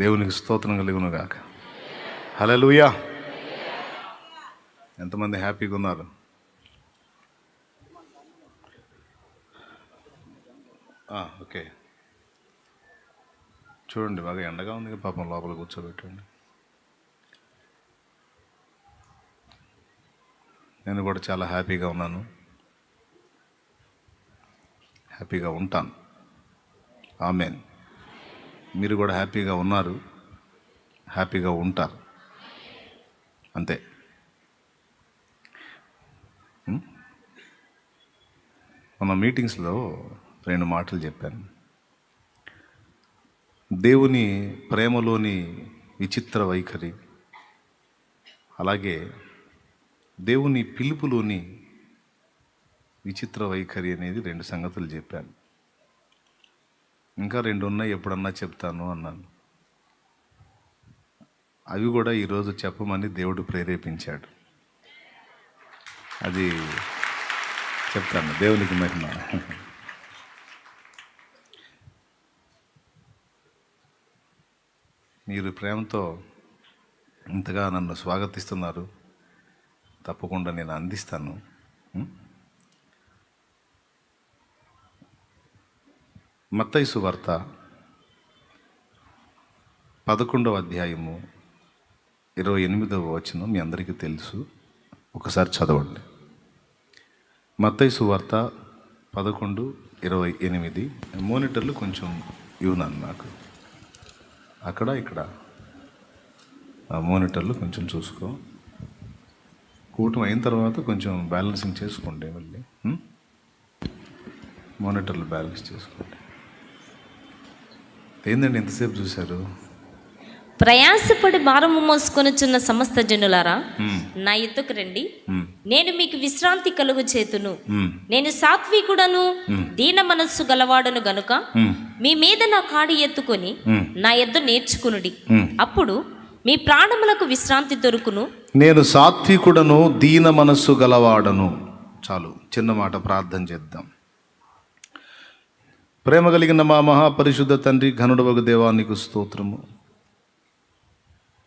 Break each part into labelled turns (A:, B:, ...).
A: దేవునికి స్తోత్రం కలుగును గాక. హల్లెలూయా. ఎంతమంది హ్యాపీగా ఉన్నారు? ఓకే, చూడండి, బాగా ఎండగా ఉంది, పాపం లోపల కూర్చోబెట్టండి. నేను కూడా చాలా హ్యాపీగా ఉన్నాను, హ్యాపీగా ఉంటాను. ఆమేన్. మీరు కూడా హ్యాపీగా ఉన్నారు, హ్యాపీగా ఉంటారు, అంతే. మన మీటింగ్స్లో 2 మాటలు చెప్పాను. దేవుని ప్రేమలోని విచిత్ర వైఖరి, అలాగే దేవుని పిలుపులోని విచిత్ర వైఖరి అనేది 2 సంగతులు చెప్పాను. ఇంకా 2 ఉన్నాయి, ఎప్పుడన్నా చెప్తాను అన్నాను. అవి కూడా ఈరోజు చెప్పమని దేవుడు ప్రేరేపించాడు. అది చెప్తాను. దేవునికి మహిమ. మీరు ప్రేమతో ఇంతగా నన్ను స్వాగతిస్తున్నారు, తప్పకుండా నేను అందిస్తాను. మత్తయి సువార్త 11వ అధ్యాయము 28వ వచనం మీ అందరికీ తెలుసు, ఒకసారి చదవండి. మత్తయి సువార్త 11:28. మోనిటర్లు కొంచెం ఇవ్వనాను నాకు, అక్కడ ఇక్కడ మోనిటర్లు కొంచెం చూసుకో. కూటమి అయిన తర్వాత కొంచెం బ్యాలెన్సింగ్ చేసుకోండి, మళ్ళీ మోనిటర్లు బ్యాలెన్స్ చేసుకోండి. ఏందండి ఎంతసేపు చూశారు?
B: ప్రయాసపడి భారము మోసుకొనుచున్న సమస్త జనులారా, నా ఎద్దుకు రండి, నేను మీకు విశ్రాంతి కలుగు చేతును. నేను సాత్వికుడను, దీన మనస్సు గలవాడను గనుక మీ మీద నా కాడి ఎత్తుకొని నా ఎద్దు నేర్చుకునుడి, అప్పుడు మీ ప్రాణములకు విశ్రాంతి దొరుకును.
A: నేను సాత్వికుడను, దీన మనస్సు గలవాడను. చాలు, చిన్న మాట ప్రార్థన చేద్దాం. ప్రేమ కలిగిన మా మహాపరిశుద్ధ తండ్రి, ఘనుడవగు దేవా, నీకు స్తోత్రము.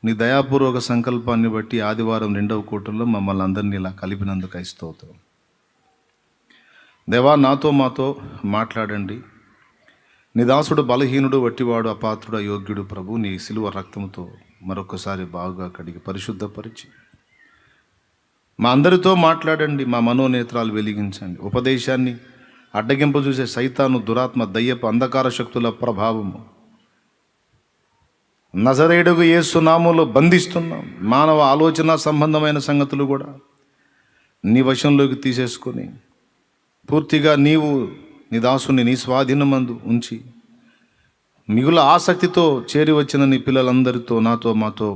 A: నీ దయాపూర్వక సంకల్పాన్ని బట్టి ఆదివారం 2వ కూటంలో మమ్మల్ని అందరినీ ఇలా కలిపినందుకు స్తోత్రం. దేవా, నాతో మాతో మాట్లాడండి. నీ దాసుడు బలహీనుడు, వట్టివాడు, అపాత్రుడు, అయోగ్యుడు. ప్రభు, నీ సిలువ రక్తంతో మరొకసారి బాగా కడిగి పరిశుద్ధపరిచి మా అందరితో మాట్లాడండి. మా మనోనేత్రాలు వెలిగించండి. ఉపదేశాన్ని అడ్డగింప చూసే సైతాను, దురాత్మ, దయ్యపు అంధకార శక్తుల ప్రభావము నజరేయుడగు యేసు నామములో బంధిస్తున్నాం. మానవ ఆలోచన సంబంధమైన సంగతులు కూడా నీ వశంలోకి తీసేసుకొని పూర్తిగా నీవు నీ దాసుని నీ స్వాధీనమందు ఉంచి మిగుల ఆసక్తితో చేరి వచ్చిన నీ పిల్లలందరితో, నాతో మాతో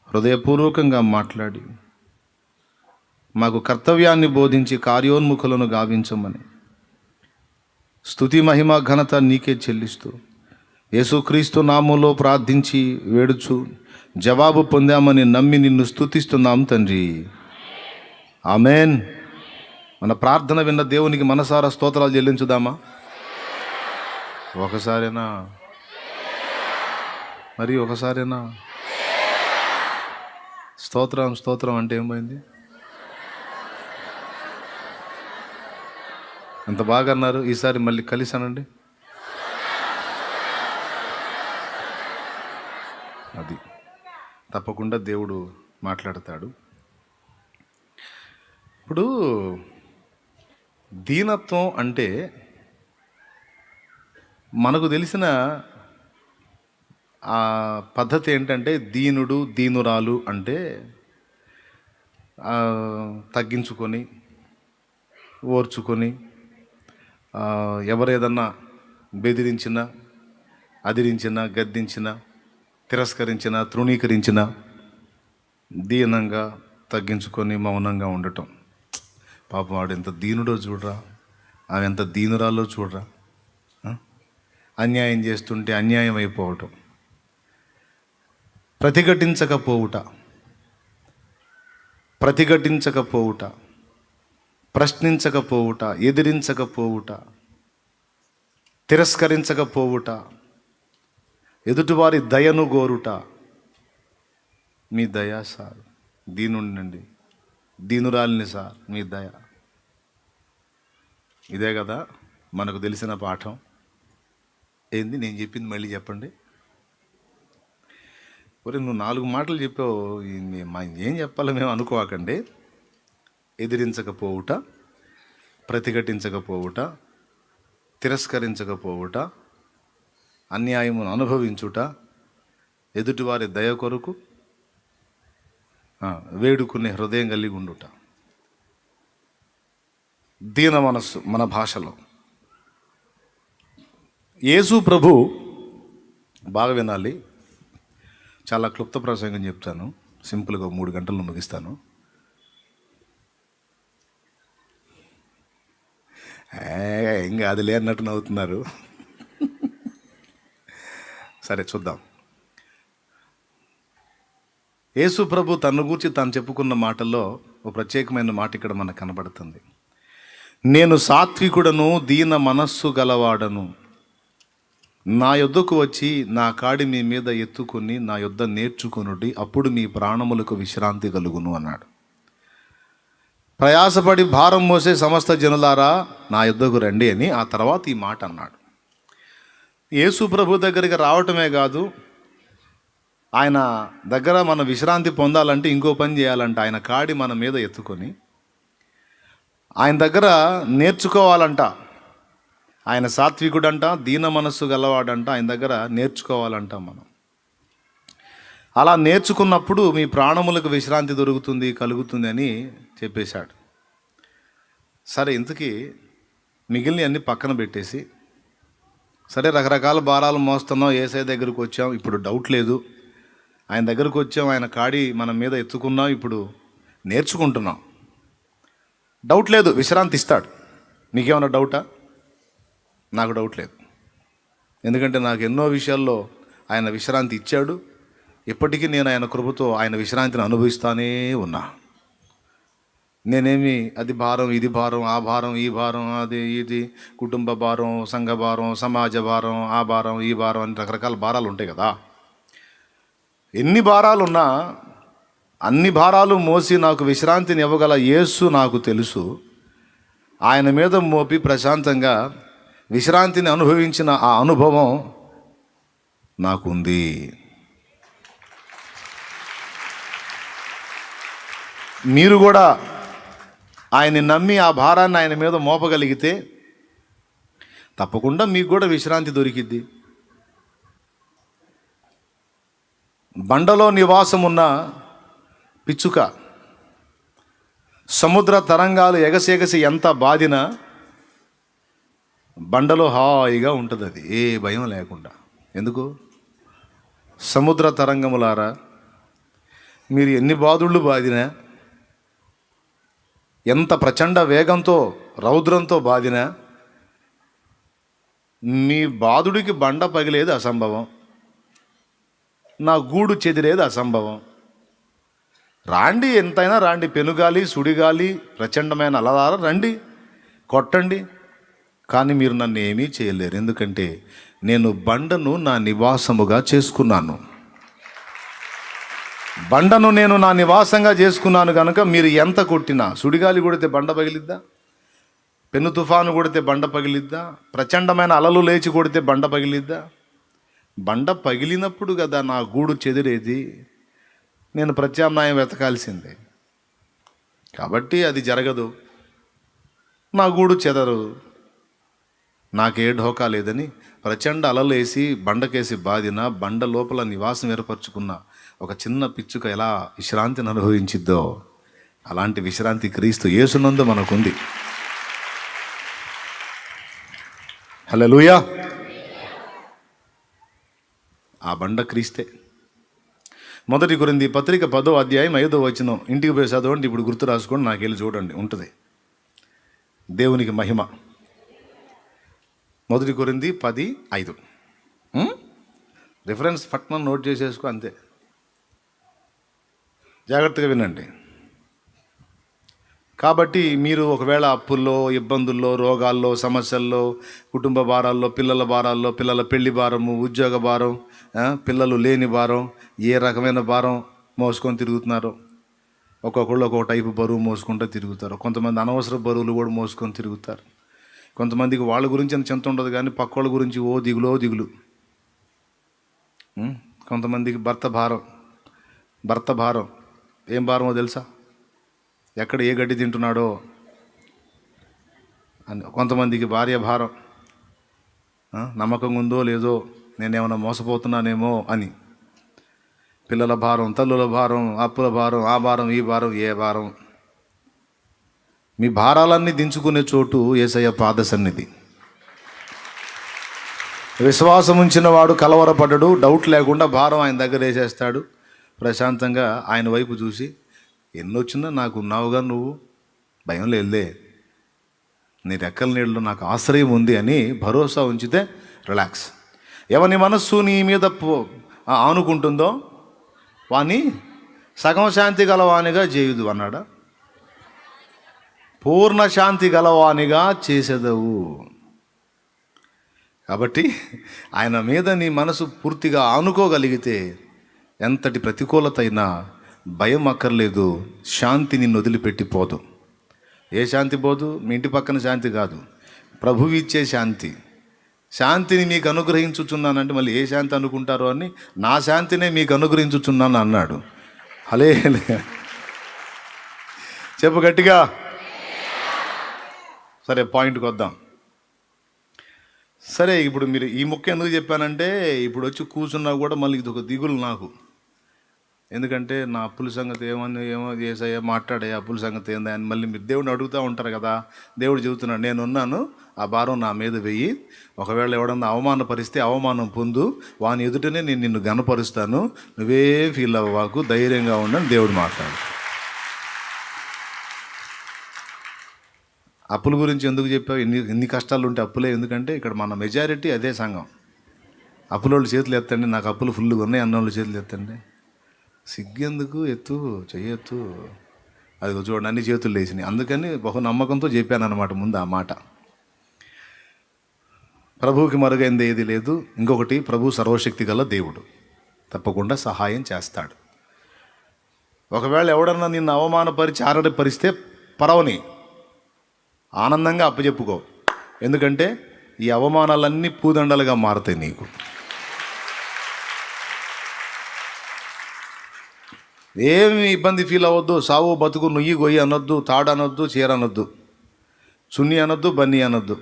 A: హృదయపూర్వకంగా మాట్లాడి మాకు కర్తవ్యాన్ని బోధించి కార్యోన్ముఖులను గావించమని స్తుతి, మహిమ, ఘనత నీకే చెల్లిస్తూ యేసుక్రీస్తు నామములో ప్రార్థించి వేడుచు జవాబు పొందామని నమ్మి నిన్ను స్తుతిస్తున్నాం తండ్రి. ఆమెన్. మన ప్రార్థన విన్న దేవునికి మనసారా స్తోత్రాలు చెల్లించుదామా? ఒకసారేనా? మరి ఒకసారేనా? స్తోత్రం స్తోత్రం అంటే ఏమైంది? అంత బాగా అన్నారు. ఈసారి మళ్ళీ కలిసి అనండి. అది తప్పకుండా దేవుడు మాట్లాడతాడు. ఇప్పుడు దీనత్వం అంటే మనకు తెలిసిన ఆ పద్ధతి ఏంటంటే, దీనుడు, దీనురాలు అంటే తగ్గించుకొని, ఓర్చుకొని, ఎవరేదన్నా బెదిరించినా, అదిరించినా, గద్దించినా, తిరస్కరించిన, తృణీకరించిన దీనంగా తగ్గించుకొని మౌనంగా ఉండటం. పాపం వాడు ఎంత దీనుడో చూడరా, ఆమె ఎంత దీనురాలో చూడరా. అన్యాయం చేస్తుంటే అన్యాయం అయిపోవటం, ప్రతిఘటించకపోవుట, ప్రశ్నించకపోవుట, ఎదిరించకపోవుట, తిరస్కరించకపోవుట, ఎదుటివారి దయను గోరుట. మీ దయ సార్, దీనుండండి, దీనురాలిని సార్, మీ దయ. ఇదే కదా మనకు తెలిసిన పాఠం. ఏంది నేను చెప్పింది మళ్ళీ చెప్పండి. ఒరే నువ్వు 4 మాటలు చెప్పావు, ఏం చెప్పాలో మేము అనుకోకండి. ఎదిరించకపోవుట, ప్రతిఘటించకపోవుట, తిరస్కరించకపోవుట, అన్యాయమును అనుభవించుట, ఎదుటివారి దయ కొరకు వేడుకునే హృదయం కలిగి ఉండుట, దీన మనస్సు మన భాషలో. యేసు ప్రభు, బాగా వినాలి, చాలా క్లుప్త ప్రసంగం చెప్తాను, సింపుల్గా 3 గంటల్లో ముగిస్తాను. ఇంకా అది లేనట్టు నవ్వుతున్నారు. సరే చూద్దాం. యేసు ప్రభు తన గురించి తాను చెప్పుకున్న మాటల్లో ఒక ప్రత్యేకమైన మాట ఇక్కడ మనకు కనబడుతుంది. నేను సాత్వికుడను, దీన మనస్సు గలవాడను. నా యొద్దకు వచ్చి నా కాడి మీ మీద ఎత్తుకొని నా యొద్ద నేర్చుకొనుడి, అప్పుడు మీ ప్రాణములకు విశ్రాంతి కలుగును అన్నాడు. ప్రయాసపడి భారం మోసే సమస్త జనులారా నా యొద్దకు రండి అని ఆ తర్వాత ఈ మాట అన్నాడు. యేసు ప్రభు దగ్గరికి రావటమే కాదు, ఆయన దగ్గర మనం విశ్రాంతి పొందాలంటే ఇంకో పని చేయాలంట. ఆయన కాడి మన మీద ఎత్తుకొని ఆయన దగ్గర నేర్చుకోవాలంట. ఆయన సాత్వికుడంట, దీన మనస్సు గలవాడంట. ఆయన దగ్గర నేర్చుకోవాలంట మనం. అలా నేర్చుకున్నప్పుడు మీ ప్రాణములకు విశ్రాంతి దొరుకుతుంది, కలుగుతుంది అని చెప్పేశాడు. సరే, ఇంతకీ మిగిలిన అన్ని పక్కన పెట్టేసి, సరే రకరకాల భారాలు మోస్తున్నాం, యేసయ్య దగ్గరకు వచ్చాం, ఇప్పుడు డౌట్ లేదు, ఆయన దగ్గరకు వచ్చాం, ఆయన కాడి మన మీద ఎత్తుకున్నాం, ఇప్పుడు నేర్చుకుంటున్నాం, డౌట్ లేదు, విశ్రాంతి ఇస్తాడు. నీకేమైనా డౌటా? నాకు డౌట్ లేదు. ఎందుకంటే నాకు ఎన్నో విషయాల్లో ఆయన విశ్రాంతి ఇచ్చాడు. ఇప్పటికీ నేను ఆయన కృపతో ఆయన విశ్రాంతిని అనుభవిస్తానే ఉన్నా. నేనేమి అది భారం, ఇది భారం, ఆ భారం, ఈ భారం, అది ఇది, కుటుంబ భారం, సంఘ భారం, సమాజ భారం, ఆ భారం, ఈ భారం అని రకరకాల భారాలు ఉంటాయి కదా. ఎన్ని భారాలు ఉన్నా అన్ని భారాలు మోసి నాకు విశ్రాంతిని ఇవ్వగల యేసు నాకు తెలుసు. ఆయన మీద మోపి ప్రశాంతంగా విశ్రాంతిని అనుభవించిన ఆ అనుభవం నాకుంది. మీరు కూడా ఆయన్ని నమ్మి ఆ భారాన్ని ఆయన మీద మోపగలిగితే తప్పకుండా మీకు కూడా విశ్రాంతి దొరికిద్ది. బండలో నివాసం ఉన్న పిచ్చుక సముద్ర తరంగాలు ఎగసెగసి ఎంత బాధినా బండలో హాయిగా ఉంటుంది, అది ఏ భయం లేకుండా. ఎందుకు? సముద్ర తరంగములారా, మీరు ఎన్ని బాధుళ్ళు బాధినా, ఎంత ప్రచండ వేగంతో రౌద్రంతో బాధినా, మీ బాధుడికి బండ పగిలేది అసంభవం, నా గూడు చెదిరేది అసంభవం. రాండి, ఎంతైనా రాండి, పెనుగాలి, సుడిగాలి, ప్రచండమైన అలదార రండి, కొట్టండి, కానీ మీరు నన్ను ఏమీ చేయలేరు. ఎందుకంటే నేను బండను నా నివాసముగా చేసుకున్నాను. బండను నేను నా నివాసంగా చేసుకున్నాను కనుక మీరు ఎంత కొట్టినా, సుడిగాలి కొడితే బండ పగిలిద్దా? పెను తుఫాను కొడితే బండ పగిలిద్దా? ప్రచండమైన అలలు లేచి కొడితే బండ పగిలిద్దా? బండ పగిలినప్పుడు కదా నా గూడు చెదిరేది. నేను ప్రత్యామ్నాయం వెతకాల్సిందే. కాబట్టి అది జరగదు, నా గూడు చెదరు, నాకే ఢోకా లేదని ప్రచండ అలలేసి బండకేసి బాధిన బండ లోపల నివాసం ఏర్పరచుకున్న ఒక చిన్న పిచ్చుక ఎలా విశ్రాంతిని అనుభవించిద్దో అలాంటి విశ్రాంతి క్రీస్తు యేసునందు మనకుంది. హల్లెలూయా. ఆ బండ క్రీస్తే. 1 కొరింథీ పత్రిక 10వ అధ్యాయం 5వ వచనం ఇంటికి పోయి చదవండి, ఇప్పుడు గుర్తు రాసుకోండి, నాకు వెళ్ళి చూడండి, ఉంటుంది. దేవునికి మహిమ. 1 కొరింథీ 10:5 రిఫరెన్స్ పట్నం నోట్ చేసేసుకో, అంతే. జాగ్రత్తగా వినండి. కాబట్టి మీరు ఒకవేళ అప్పుల్లో, ఇబ్బందుల్లో, రోగాల్లో, సమస్యల్లో, కుటుంబ భారాల్లో, పిల్లల భారాల్లో, పిల్లల పెళ్లి భారము, ఉద్యోగ భారం, పిల్లలు లేని భారం, ఏ రకమైన భారం మోసుకొని తిరుగుతున్నారో, ఒక్కొక్కళ్ళు ఒక్కొక్క టైపు బరువు మోసుకుంటూ తిరుగుతారు. కొంతమంది అనవసర బరువులు కూడా మోసుకొని తిరుగుతారు. కొంతమందికి వాళ్ళ గురించి అంత చింత ఉండదు, కానీ పక్క వాళ్ళ గురించి దిగులు. కొంతమందికి భర్త భారం ఏం భారమో తెలుసా? ఎక్కడ ఏ గడ్డి తింటున్నాడో అని. కొంతమందికి భార్య భారం, నమ్మకం ఉందో లేదో, నేనేమైనా మోసపోతున్నానేమో అని. పిల్లల భారం, తల్లుల భారం, అప్పుల భారం, ఆ భారం, ఈ భారం, ఏ భారం. మీ భారాలన్నీ దించుకునే చోటు యేసయ్య పాద సన్నిధి. విశ్వాసం ఉంచిన వాడు కలవరపడ్డాడు, డౌట్ లేకుండా భారం ఆయన దగ్గర వేసేస్తాడు. ప్రశాంతంగా ఆయన వైపు చూసి, ఎన్నొచ్చినా నాకు ఉన్నావుగా నువ్వు, భయం లేదులే, నీ రెక్కల నీళ్ళు నాకు ఆశ్రయం ఉంది అని భరోసా ఉంచితే రిలాక్స్. ఎవని మనస్సు నీ మీద ఆనుకుంటుందో వాని సగం శాంతి గలవానిగా చేయుదు అన్నాడా? పూర్ణ శాంతి గలవానిగా చేసేదవు. కాబట్టి ఆయన మీద నీ మనసు పూర్తిగా ఆనుకోగలిగితే ఎంతటి ప్రతికూలత అయినా భయం అక్కర్లేదు. శాంతి నిన్ను వదిలిపెట్టిపోదు. ఏ శాంతి పోదు? మీ ఇంటి పక్కన శాంతి కాదు, ప్రభువు ఇచ్చే శాంతి. శాంతిని మీకు అనుగ్రహించుచున్నానంటే మళ్ళీ ఏ శాంతి అనుకుంటారో అని, నా శాంతినే మీకు అనుగ్రహించుచున్నాను అన్నాడు. హలే చెప్పు గట్టిగా. సరే, పాయింట్కి వద్దాం. సరే, ఇప్పుడు మీరు ఈ ముక్క ఎందుకు చెప్పానంటే, ఇప్పుడు వచ్చి కూర్చున్నా కూడా మళ్ళీ ఇది ఒక దిగులు నాకు. ఎందుకంటే నా అప్పుల సంగతి ఏమో యేసయ్య మాట్లాడే అప్పుల సంగతి ఏందా అని మళ్ళీ మీరు దేవుడిని అడుగుతూ ఉంటారు కదా. దేవుడు చెబుతున్నాడు, నేనున్నాను, ఆ భారం నా మీద వెయ్యి. ఒకవేళ ఎవడన్నా అవమానపరిస్తే అవమానం పొందు, వాని ఎదుటనే నేను నిన్ను గనపరుస్తాను, నువ్వే ఫీల్ అవ్వకు, ధైర్యంగా ఉండని దేవుడు మాట్లాడు. అప్పుల గురించి ఎందుకు చెప్పావు? ఎన్ని కష్టాలు ఉంటే అప్పులే. ఎందుకంటే ఇక్కడ మన మెజారిటీ అదే సంఘం. అప్పులోళ్ళు చేతులు ఎత్తండి, నాకు అప్పులు ఫుల్గా ఉన్నాయి అన్నోళ్ళు చేతులు ఎత్తండి. సిగ్గెందుకు? చెయ్యొత్తు. అది చూడండి, అన్ని చేతులు లేచినాయి. అందుకని బహు నమ్మకంతో చెప్పాను అనమాట ముందు ఆ మాట. ప్రభువుకి మరుగైంది ఏది లేదు. ఇంకొకటి, ప్రభు సర్వశక్తి గల దేవుడు, తప్పకుండా సహాయం చేస్తాడు. ఒకవేళ ఎవడన్నా నిన్ను అవమానపరిచి ఆరడిపరిస్తే పరవని ఆనందంగా అప్పచెప్పుకో. ఎందుకంటే ఈ అవమానాలన్నీ పూదండలుగా మారుతాయి నీకు. ఏమి ఇబ్బంది ఫీల్ అవ్వద్దు. సావు బతుకు నుయ్యి గొయ్యి అనొద్దు, తాడు అనొద్దు, చీర అనొద్దు, చున్నీ అనొద్దు, బన్నీ అనొద్దు,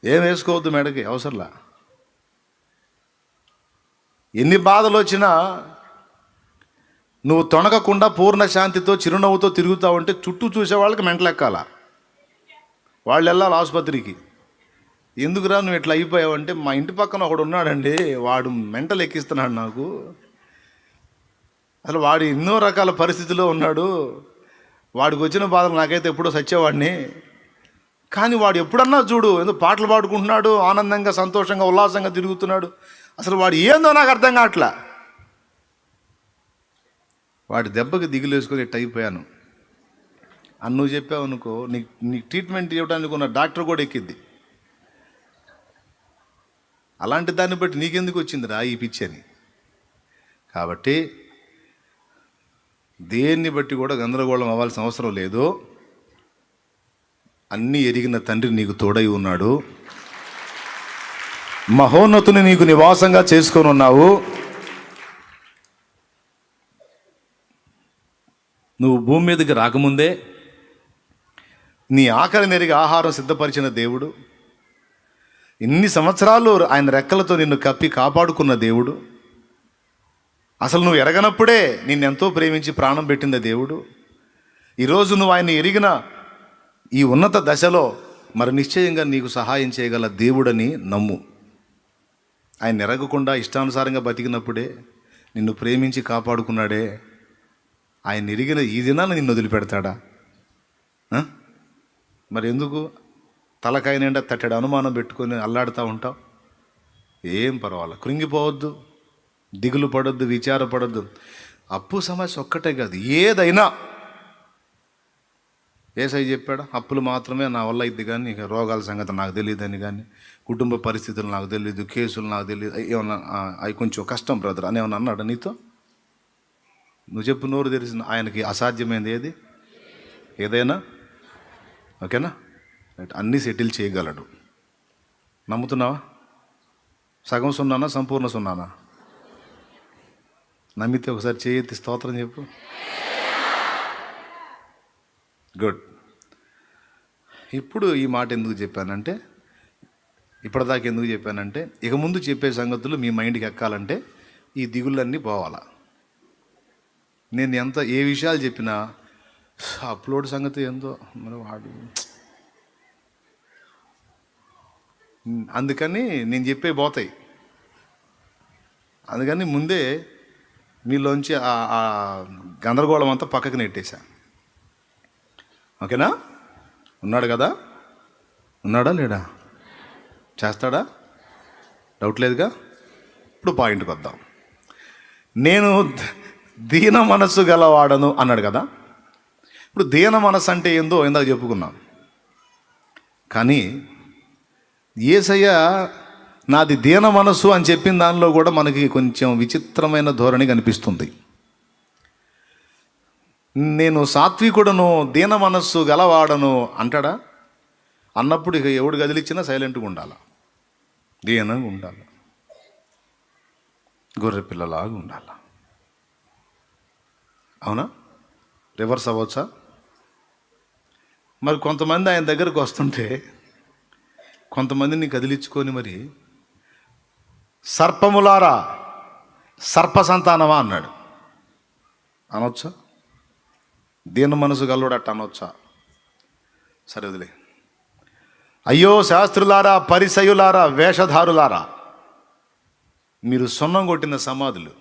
A: ఏం వేసుకోవద్దు మెడకి, అవసరంలా. ఎన్ని బాధలు వచ్చినా నువ్వు తొణకకుండా పూర్ణ శాంతితో చిరునవ్వుతో తిరుగుతావు అంటే చుట్టూ చూసే వాళ్ళకి మెంటలెక్కాల. వాళ్ళు వెళ్ళాలి ఆసుపత్రికి. ఎందుకురా నువ్వు ఇట్లా అయిపోయావంటే, మా ఇంటి పక్కన ఒకడు ఉన్నాడండి, వాడు మెంటలు ఎక్కిస్తున్నాడు నాకు. అసలు వాడు ఎన్నో రకాల పరిస్థితుల్లో ఉన్నాడు, వాడికి వచ్చిన బాధలు నాకైతే ఎప్పుడో సచ్చేవాడిని. కానీ వాడు ఎప్పుడన్నా చూడు ఏదో పాటలు పాడుకుంటున్నాడు, ఆనందంగా సంతోషంగా ఉల్లాసంగా తిరుగుతున్నాడు. అసలు వాడు ఏందో నాకు అర్థం కావట్లా. వాడి దెబ్బకి దిగులేసుకొని ఇట్ట అయిపోయాను అని నువ్వు చెప్పావు అనుకో, నీకు ట్రీట్మెంట్ ఇవ్వడానికి ఉన్న డాక్టర్ కూడా ఎక్కిద్ది. అలాంటి దాన్ని బట్టి నీకెందుకు వచ్చిందిరా ఈ పిచ్చి అని. కాబట్టి దేన్ని బట్టి కూడా గందరగోళం అవ్వాల్సిన అవసరం లేదు. అన్నీ ఎరిగిన తండ్రి నీకు తోడై ఉన్నాడు. మహోన్నతుని నీకు నివాసంగా చేసుకొని ఉన్నావు. నువ్వు భూమి మీదకి రాకముందే నీ ఆకలి నెరిగి ఆహారం సిద్ధపరిచిన దేవుడు, ఇన్ని సంవత్సరాలు ఆయన రెక్కలతో నిన్ను కప్పి కాపాడుకున్న దేవుడు, అసలు నువ్వు ఎరగనప్పుడే నిన్నెంతో ప్రేమించి ప్రాణం పెట్టిన దేవుడు, ఈరోజు నువ్వు ఆయన ఎరిగిన ఈ ఉన్నత దశలో మరి నిశ్చయంగా నీకు సహాయం చేయగల దేవుడని నమ్ము. ఆయన ఎరగకుండా ఇష్టానుసారంగా బతికినప్పుడే నిన్ను ప్రేమించి కాపాడుకున్నాడే, ఆయన ఎరిగిన ఈ దినాన్ని నిన్ను వదిలిపెడతాడా? మరి ఎందుకు తలకాయ నిండా తట్టడు అనుమానం పెట్టుకొని అల్లాడుతూ ఉంటావు? ఏం పర్వాలేదు, కృంగిపోవద్దు, దిగులు పడొద్దు, విచారపడొద్దు. అప్పు సమస్య ఒక్కటే కాదు, ఏదైనా ఏసై చెప్పాడా అప్పులు మాత్రమే నా వల్ల ఇది, కానీ ఇక రోగాల సంగతి నాకు తెలియదని, కానీ కుటుంబ పరిస్థితులు నాకు తెలియదు, కేసులు నాకు తెలియదు, ఏమన్నా అవి కొంచెం కష్టం బ్రదర్ అని ఏమన్నా అన్నాడా నీతో? నువ్వు చెప్పు, నోరు తెరిసిన ఆయనకి అసాధ్యమైంది ఏది? ఏదైనా. ఓకేనా? రైట్. అన్నీ సెటిల్ చేయగలడు. నమ్ముతున్నావా? సగం సున్నానా, సంపూర్ణ సున్నానా? నమ్మితే ఒకసారి చేయెత్తి స్తోత్రం చెప్పు. గుడ్. ఇప్పుడు ఈ మాట ఎందుకు చెప్పానంటే, ఇప్పటిదాకా ఎందుకు చెప్పానంటే, ఇక ముందు చెప్పే సంగతులు మీ మైండ్కి ఎక్కాలంటే ఈ దిగుళ్ళన్నీ పోవాలా. నేను ఏ విషయాలు చెప్పినా అప్లోడ్ సంగతి ఏందో మరి వాడు, అందుకని నేను చెప్పే పోతాయి. అందుకని ముందే మీలోంచి ఆ గందరగోళం అంతా పక్కకి నెట్టేశా. ఓకేనా? ఉన్నాడు కదా? ఉన్నాడా లేడా? చేస్తాడా? డౌట్ లేదుగా. ఇప్పుడు పాయింట్కి వద్దాం. నేను దీన మనస్సు గలవాడను అన్నాడు కదా. ఇప్పుడు దీన మనస్సు అంటే ఏందో ఇందాక చెప్పుకున్నాం. కానీ యేసయ్య నాది దీన మనస్సు అని చెప్పిన దానిలో కూడా మనకి కొంచెం విచిత్రమైన ధోరణి కనిపిస్తుంది. నేను సాత్వికుడను దీన మనస్సు గలవాడను అంటాడా? అన్నప్పుడు ఇక ఎవడు గదిలిచ్చినా సైలెంట్గా ఉండాలి, దీనంగా ఉండాలి, గొర్రె పిల్లలాగా ఉండాలి. అవునా? రివర్స్ అవ్వచ్చా? మరి కొంతమంది ఆయన దగ్గరకు వస్తుంటే కొంతమందిని కదిలించుకొని మరి సర్పములారా, సర్ప సంతానమా అన్నాడు. అనొచ్చా? దీన మనసు గల్లోడట్ట అనొచ్చా? సరే వదిలే. అయ్యో శాస్త్రులారా, పరిసయులారా, వేషధారులారా, మీరు సున్నం కొట్టిన సమాధులు,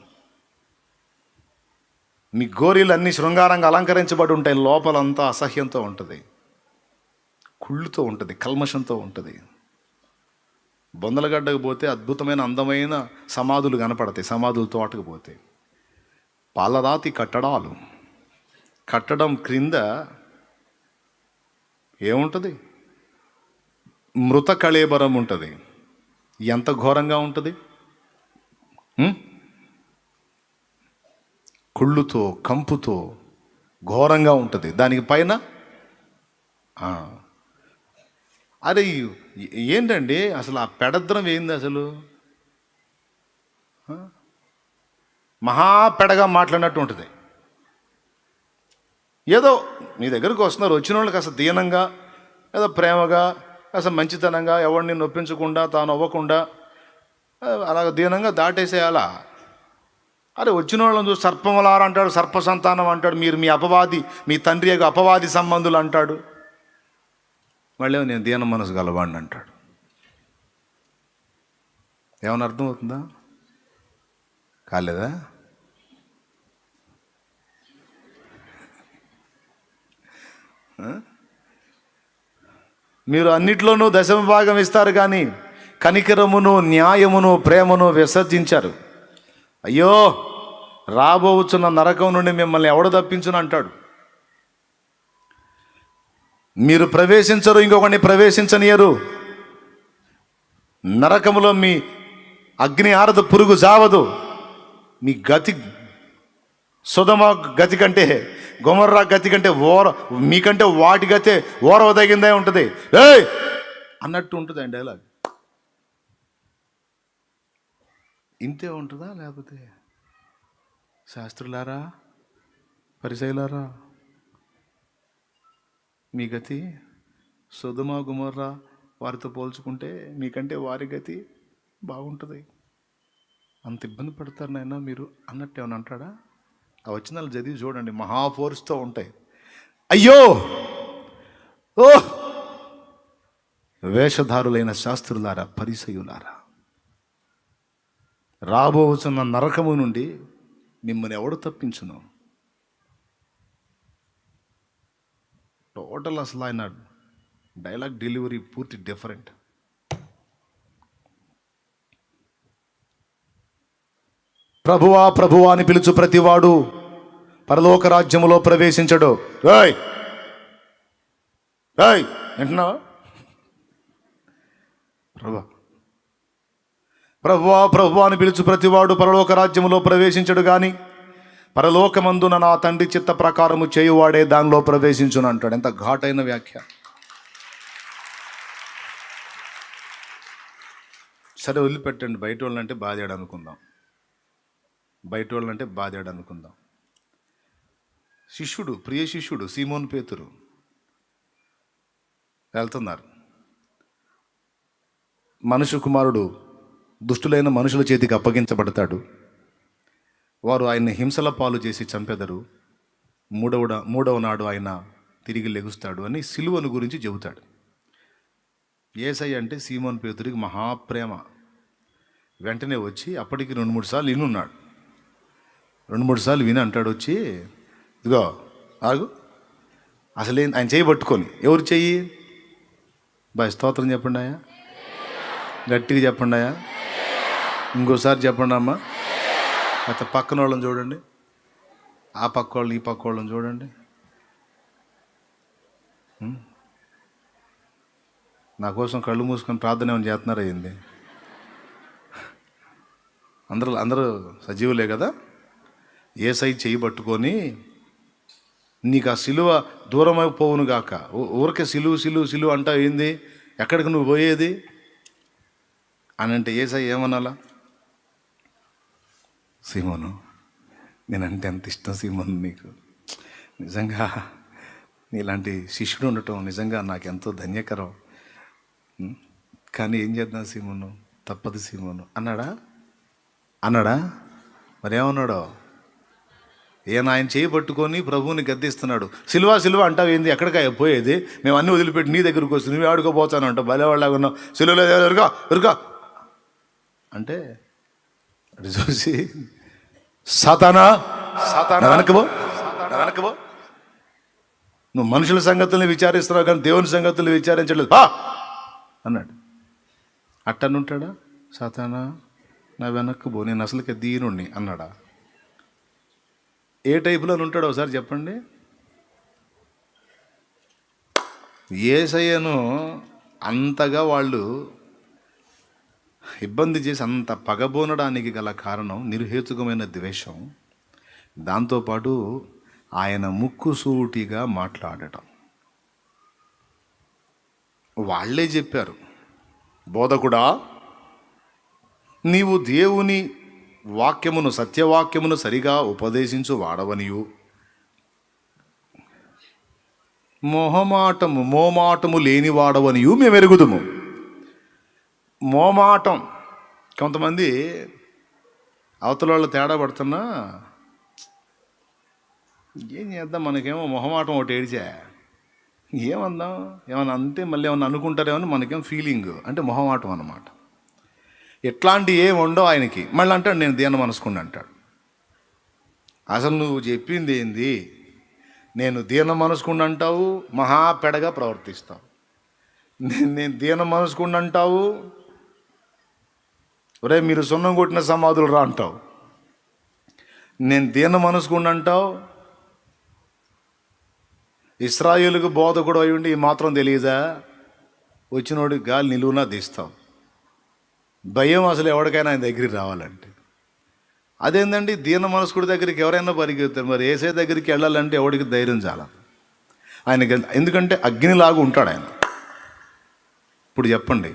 A: మీ గోరీలు అన్నీ శృంగారంగా అలంకరించబడి ఉంటాయి, లోపలంతా అసహ్యంతో ఉంటుంది, కుళ్ళుతో ఉంటుంది, కల్మషంతో ఉంటుంది. బొందలగడ్డకు పోతే అద్భుతమైన అందమైన సమాధులు కనపడతాయి, సమాధుల తోటకు పోతే పాలరాతి కట్టడాలు, కట్టడం క్రింద ఏముంటుంది? మృత కళేబరం ఉంటుంది. ఎంత ఘోరంగా ఉంటుంది! కుళ్ళుతో కంపుతో ఘోరంగా ఉంటుంది. దానికి పైన అరే ఏంటండి అసలు ఆ పెడద్రం ఏంది అసలు? మహాపెడగా మాట్లాడినట్టు ఉంటుంది. ఏదో మీ దగ్గరకు వస్తున్నారు, వచ్చిన వాళ్ళకి అసలు దీనంగా, ఏదో ప్రేమగా, అసలు మంచితనంగా, ఎవరిని నొప్పించకుండా, తాను అవ్వకుండా అలాగ దీనంగా దాటేసేయాలా? అరే వచ్చిన వాళ్ళని చూసి సర్పములారా అంటాడు, సర్ప సంతానం అంటాడు, మీరు మీ అపవాది, మీ తండ్రి యొక్క అపవాది సంబంధులు అంటాడు. మళ్ళీ నేను దీన మనసు గలవాడిని అంటాడు. ఏమన్నా అర్థమవుతుందా? కాలేదా? మీరు అన్నిట్లోనూ దశమ భాగం ఇస్తారు, కానీ కనికరమును, న్యాయమును, ప్రేమను విసర్జించారు. అయ్యో రాబోచున్న నరకం నుండి మిమ్మల్ని ఎవడు తప్పించును అంటాడు. మీరు ప్రవేశించరు, ఇంకొకరిని ప్రవేశించనియరు. నరకములో మీ అగ్ని ఆరదు, పురుగు జావదు. మీ గతి సొదొమ గతి కంటే, గొమొర్రా గతి కంటే మీకంటే వాటి గతే ఓరవదగిందే ఉంటుంది. ఏయ్ అన్నట్టు ఉంటుంది అండి డైలాగ్. ఇంతే ఉంటుందా? లేకపోతే శాస్త్రులారా, పరిసయులారా, మీ గతి సొదొమ గొమొర్రా వారితో పోల్చుకుంటే మీకంటే వారి గతి బాగుంటుంది, అంత ఇబ్బంది పడతారు నాయన మీరు అన్నట్టు ఏమైనా అంటాడా? ఆ వచనాలు చదివి చూడండి, మహాఫోర్స్తో ఉంటాయి. అయ్యో ఓ వేషధారులైన శాస్త్రులారా, పరిసయులారా, రాబోతున్న నరకము నుండి మిమ్మల్ని ఎవడు తప్పించును? టోటల్ అసలు ఆయన డైలాగ్ డెలివరీ పూర్తి డిఫరెంట్. ప్రభువా ప్రభువా అని పిలుచు ప్రతివాడు పరలోక రాజ్యములో ప్రవేశించడు. ఏయ్ వింటున్నావా? ప్రభువా ప్రభువా అని పిలుచు ప్రతివాడు పరలోక రాజ్యములో ప్రవేశించడు గాని పరలోకమందున నా తండ్రి చిత్త ప్రకారము చేయువాడే దానిలో ప్రవేశించును అంటాడు. ఎంత ఘాటైన వ్యాఖ్య. సరే వదిలిపెట్టండి, బయట వాళ్ళంటే బాధాడు అనుకుందాం, బయట వాళ్ళంటే బాధాడు అనుకుందాం. శిష్యుడు, ప్రియ శిష్యుడు సీమోను పేతురు వెళ్తున్నారు. మనుష్య కుమారుడు దుష్టులైన మనుషుల చేతికి అప్పగించబడతాడు. వారు ఆయన్ని హింసల పాలు చేసి చంపెదరు. మూడవ నాడు ఆయన తిరిగి లెగుస్తాడు అని సిలువను గురించి చెబుతాడు. యేసయ్య అంటే సీమోను పేతురికి మహాప్రేమ. వెంటనే వచ్చి అప్పటికి 2-3 సార్లు వినున్నాడు. 2-3 సార్లు విని అంటాడు వచ్చి, ఇదిగో ఆగు, అసలే ఆయన చెయ్యి పట్టుకొని. ఎవరు చెయ్యి? స్తోత్రం చెప్పండి అయ్యా, గట్టిగా చెప్పండి అయ్యా, ఇంకోసారి చెప్పండి అమ్మా. అయితే పక్కన వాళ్ళని చూడండి, ఆ పక్క వాళ్ళని ఈ పక్క వాళ్ళని చూడండి. నా కోసం కళ్ళు మూసుకొని ప్రార్థన ఏమైనా చేస్తున్నారా ఏంది? అందరూ సజీవులే కదా. యేసయ్య చెయ్యి పట్టుకొని, నీకు ఆ సిలువ దూరం అయిపోవును గాక, ఊరికే సిలువ అంటావు ఏంది, ఎక్కడికి నువ్వు పోయేది అని అంటే యేసయ్య ఏమనాలా? సీమోను, నేనంటే ఎంత ఇష్టం సీమోను నీకు, నిజంగా నీలాంటి శిష్యుడు ఉండటం నిజంగా నాకెంతో ధన్యకరం. కానీ ఏం చేద్దాం సీమోను, తప్పదు సీమోను అన్నాడా? మరేమన్నాడో? ఆయన చేయి పట్టుకొని ప్రభువుని గద్దిస్తున్నాడు. సిలువ అంటావు ఏంది, ఎక్కడికా పోయేది, మేము అన్నీ వదిలిపెట్టి నీ దగ్గరికి వస్తుంది, నువ్వు ఆడుకోపోతాను అంటావు, భలేవాళ్ళగా ఉన్నావు, సిలువలో ఎరుగా అంటే అది చూసి సాతానా వెనకబో, నువ్వు మనుషుల సంగతుల్ని విచారిస్తున్నావు కానీ దేవుని సంగతుల్ని విచారించలేదు అన్నాడు. అట్టనుంటాడా? సాతానా నా వెనక్కు పో, నేను అసలుకే దీనుణ్ణి అన్నాడా? ఏ టైపులో ఉంటాడో ఒకసారి చెప్పండి. యేసయ్యను అంతగా వాళ్ళు ఇబ్బంది చేసి అంత పగబోనడానికి గల కారణం నిర్హేతుకమైన ద్వేషం. దాంతోపాటు ఆయన ముక్కుసూటిగా మాట్లాడటం. వాళ్ళే చెప్పారు, బోధకుడా నీవు దేవుని వాక్యమును సత్యవాక్యమును సరిగా ఉపదేశించు వాడవనియు మోమాటము లేని వాడవనియు మేము ఎరుగుదుము. మోమాటం, కొంతమంది అవతల వాళ్ళు తేడా పడుతున్నా ఏం చేద్దాం, మనకేమో మొహమాటం ఒకటి ఏడిచా, ఏమందాం, ఏమన్నా అంతే మళ్ళీ ఏమన్నా అనుకుంటారేమో మనకేం ఫీలింగ్, అంటే మొహమాటం అన్నమాట. ఎట్లాంటి ఏం ఉండవు ఆయనకి. మళ్ళీ అంటాడు నేను దీన మనసుకుండా అంటాడు. అసలు నువ్వు చెప్పింది ఏంది? నేను దీన మనసుకుండా అంటావు, మహాపెడగా ప్రవర్తిస్తావు. నేను దీన మనసుకుండా అంటావు, ఒరే మీరు సున్నం కొట్టిన సమాధులు రా అంటావు. నేను దీన మనసుకుండా అంటావు. ఇశ్రాయేలుకు బోధకుడు అయి ఉండి ఈ మాత్రం తెలియదా? వచ్చినోడికి గాలి నిలువునా తీస్తావు. భయం అసలు ఎవరికైనా ఆయన దగ్గరికి రావాలంటే. అదేంటండి దీన మనస్కుడి దగ్గరికి ఎవరైనా పరిగెత్తారు, మరి ఏసే దగ్గరికి వెళ్ళాలంటే ఎవడికి ధైర్యం చాలా ఆయనకి, ఎందుకంటే అగ్నిలాగా ఉంటాడు ఆయన. ఇప్పుడు చెప్పండి,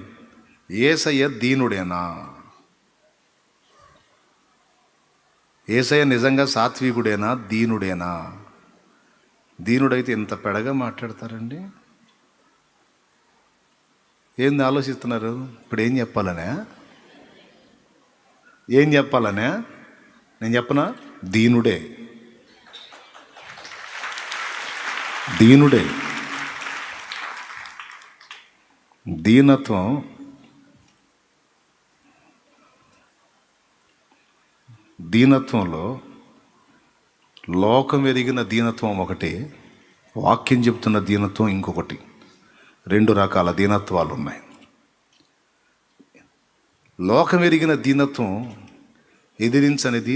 A: యేసయ్య దీనుడేనా? యేసయ్య నిజంగా సాత్వికుడేనా? దీనుడేనా? దీనుడైతే ఇంత పెడగా మాట్లాడతారండి. ఏంది ఆలోచిస్తున్నారు? ఇప్పుడు ఏం చెప్పాలనే నేను చెప్పనా? దీనుడే. దీనత్వంలో లోకం ఎరిగిన దీనత్వం ఒకటి, వాక్యం చెప్తున్న దీనత్వం ఇంకొకటి. 2 రకాల దీనత్వాలు ఉన్నాయి. లోకం ఎరిగిన దీనత్వం ఎదిరించనిది,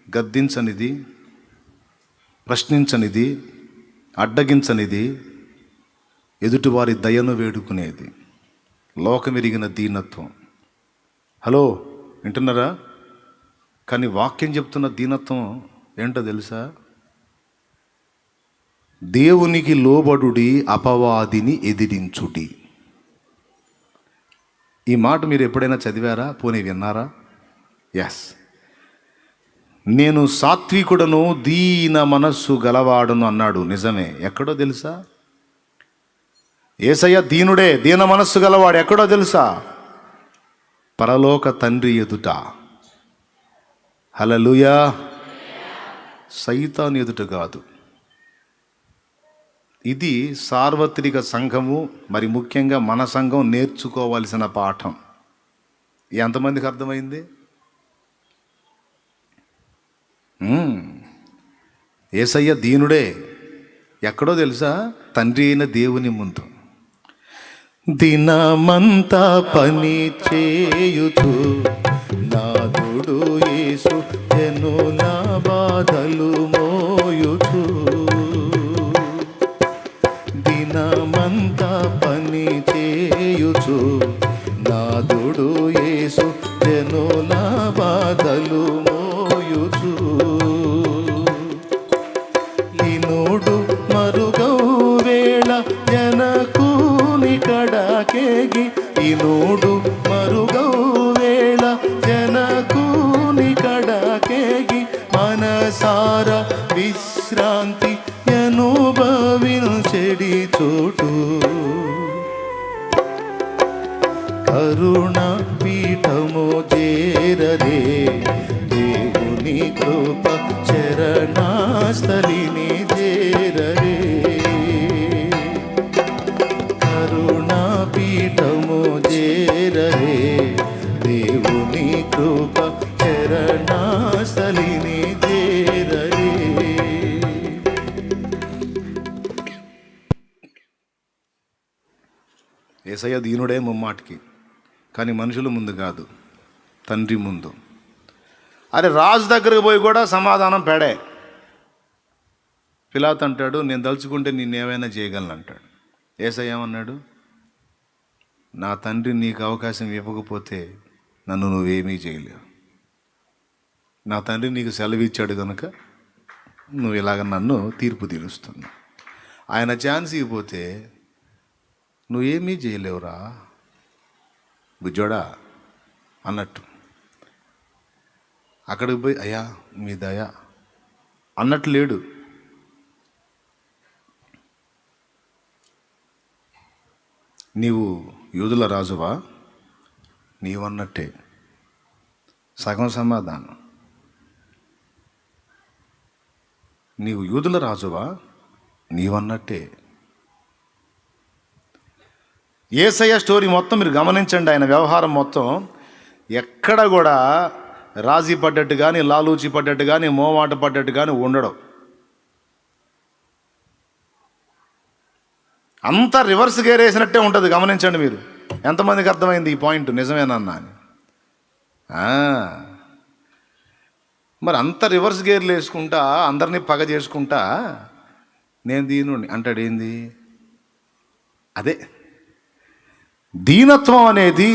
A: గద్దించనిది, ప్రశ్నించనిది, అడ్డగించనిది, ఎదుటివారి దయను వేడుకునేది, లోకమెరిగిన దీనత్వం. హలో, వింటున్నారా? కానీ వాక్యం చెప్తున్న దీనత్వం ఏంటో తెలుసా? దేవునికి లోబడుడి, అపవాదిని ఎదిరించుడి. ఈ మాట మీరు ఎప్పుడైనా చదివారా? పోనీ విన్నారా? ఎస్. నేను సాత్వికుడను, దీన మనస్సు గలవాడను అన్నాడు. నిజమే. ఎక్కడో తెలుసా? యేసయ్య దీనుడే, దీన మనస్సు గలవాడు. ఎక్కడో తెలుసా? పరలోక తండ్రి ఎదుట. హల్లెలూయా. సైతాను ఎదుట కాదు. ఇది సార్వత్రిక సంఘము, మరి ముఖ్యంగా మన సంఘం నేర్చుకోవాల్సిన పాఠం. ఎంతమందికి అర్థమైంది? యేసయ్య దీనుడే. ఎక్కడో తెలుసా? తండ్రి అయిన దేవుని ముందు. దినమంతా పని చేయుచు నాదుడు యేసు జనుల బాధలు మోయుచు. దినమంతా పని చేయుచు నాదుడు యేసు జనుల బాధలు మోయుచు. లీనుడు మరుగౌ వేళ జనకుని కడకేగి. ఈనుడు మరుగౌ వేళ జనకుని కడకేగి. మనసార విశ్రాంతి అనుభవించెడి చోటు. కరుణ పీఠము చేరరే, దేవుని కృప చరణాస్థలిని చేరరే. కరుణ పీఠము చేరరే, దేవుని కృప చరణాస్థలిని చేరరే. యేసయ్య దీనుడే ముమ్మాటికి, కానీ మనుషుల ముందు కాదు, తండ్రి ముందు. అరే, రాజు దగ్గరకు పోయి కూడా సమాధానం పెడే. పిలాతు అంటాడు, నేను తలుచుకుంటే నేనేమైనా చేయగలను అంటాడు. యేసయ్య ఏమన్నాడు? నా తండ్రి నీకు అవకాశం ఇవ్వకపోతే నన్ను నువ్వేమీ చేయలేవు. నా తండ్రి నీకు సెలవు ఇచ్చాడు కనుక నువ్వు ఇలాగ నన్ను తీర్పు తీరుస్తున్నావు. ఆయన ఛాన్స్ ఇవ్వకపోతే నువ్వేమీ చేయలేవురా బుజ్జోడా అన్నట్టు. అక్కడికి పోయి అయ్యా మీ దయ అన్నట్టు లేడు. నీవు యూదుల రాజువా? నీవన్నట్టే. సగం సమాధానం. నీవు యూదుల రాజువా? నీవన్నట్టే. యేసయ్య స్టోరీ మొత్తం మీరు గమనించండి. ఆయన వ్యవహారం మొత్తం ఎక్కడ కూడా రాజీ పడ్డట్టు కానీ, లాలూచి పడ్డట్టు కానీ, మోమాట పడ్డట్టు కానీ ఉండడం. అంతా రివర్స్ గేర్ వేసినట్టే ఉంటుంది. గమనించండి మీరు. ఎంతమందికి అర్థమైంది ఈ పాయింట్? నిజమేనన్నా అని. మరి అంత రివర్స్ గేర్లు వేసుకుంటా, అందరినీ పగ చేసుకుంటా నేను దీనుని అంటాడు. ఏంది అదే దీనత్వం అనేది?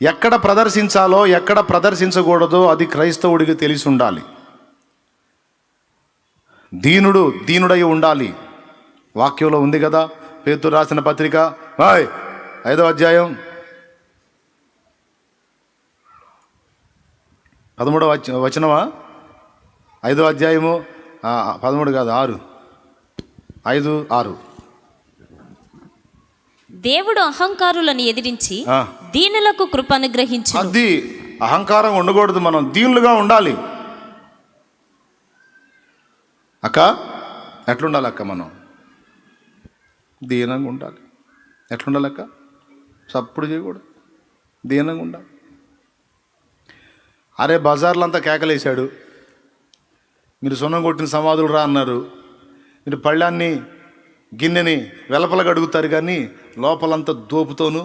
A: ఎక్కడ ప్రదర్శించాలో ఎక్కడ ప్రదర్శించకూడదో అది క్రైస్తవుడికి తెలిసి ఉండాలి. దీనుడు దీనుడై ఉండాలి. వాక్యంలో ఉంది కదా, పేతురు రాసిన పత్రిక 5వ అధ్యాయం 13వ వచనమా? 5వ అధ్యాయము 13 కాదు 6, 5, 6.
B: దేవుడు అహంకారులను ఎదిరించి దీనులకు కృప అనుగ్రహించు.
A: అది అహంకారం ఉండకూడదు, మనం దీనులుగా ఉండాలి. అక్క ఎట్లుండాలి? అక్క మనం దీనంగా ఉండాలి. ఎట్లుండాలి అక్క? సప్పుడు చేయకూడదు, దీనంగా ఉండాలి. అరే బజార్లో అంతా కేకలేశాడు, మీరు సున్నం కొట్టిన సమాధులు రా అన్నారు. మీరు పళ్ళాన్ని గిన్నెని వెలపలగా అడుగుతారు, కానీ లోపలంతా దోపుతోనూ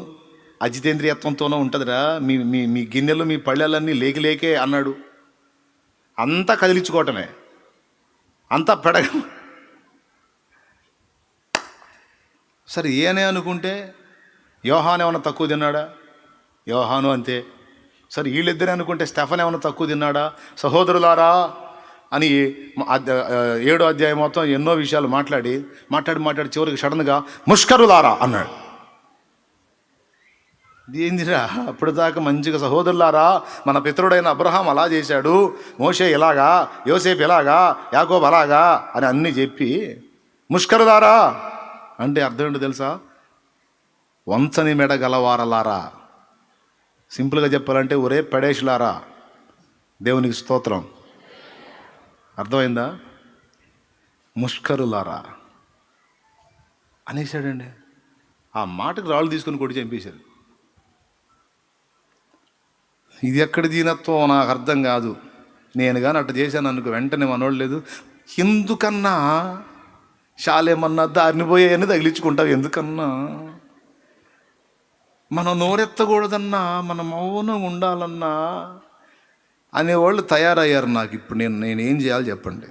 A: అజితేంద్రియత్వంతోనూ ఉంటుందిరా మీ మీ మీ గిన్నెలు మీ పళ్ళెలన్నీ లేకే అన్నాడు. అంతా కదిలించుకోవటమే, అంతా పెడగ. సరే ఏనే అనుకుంటే యోహాను ఏమైనా తక్కువ తిన్నాడా? యోహాను అంతే. సరే వీళ్ళిద్దరే అనుకుంటే స్టెఫన్ ఏమైనా తక్కువ తిన్నాడా? సహోదరులారా అని 7వ అధ్యాయం మొత్తం ఎన్నో విషయాలు మాట్లాడి చివరికి సడన్గా ముష్కరులారా అన్నాడు. ఏందిరా, అప్పుడు దాకా మంచిగా సహోదరులారా మన పితరుడైన అబ్రహాం అలా చేశాడు, మోషే ఇలాగా, యోసేపు ఇలాగా, యాకోబు అలాగా అని అన్నీ చెప్పి ముష్కరులారా అంటే అర్థం ఏంటో తెలుసా? వంచని మెడ గలవారలారా. సింపుల్గా చెప్పాలంటే ఒరే పడేషులారా. దేవునికి స్తోత్రం. అర్థమైందా? ముష్కరులారా అనేసాడండి. ఆ మాటకు రాళ్ళు తీసుకుని కొట్టి చంపేశారు. ఇది ఎక్కడి దీనత్వం నాకు అర్థం కాదు. నేను కానీ అట్లా చేశాను అనుకో వెంటనే మనోళ్ళు లేదు. ఎందుకన్నా శాలేమన్నా దారిని పోయాయని తగిలించుకుంటావు. ఎందుకన్నా మనం నోరెత్తకూడదన్నా, మన మౌనం ఉండాలన్నా అనేవాళ్ళు తయారయ్యారు నాకు. ఇప్పుడు నేనేం చేయాలి చెప్పండి?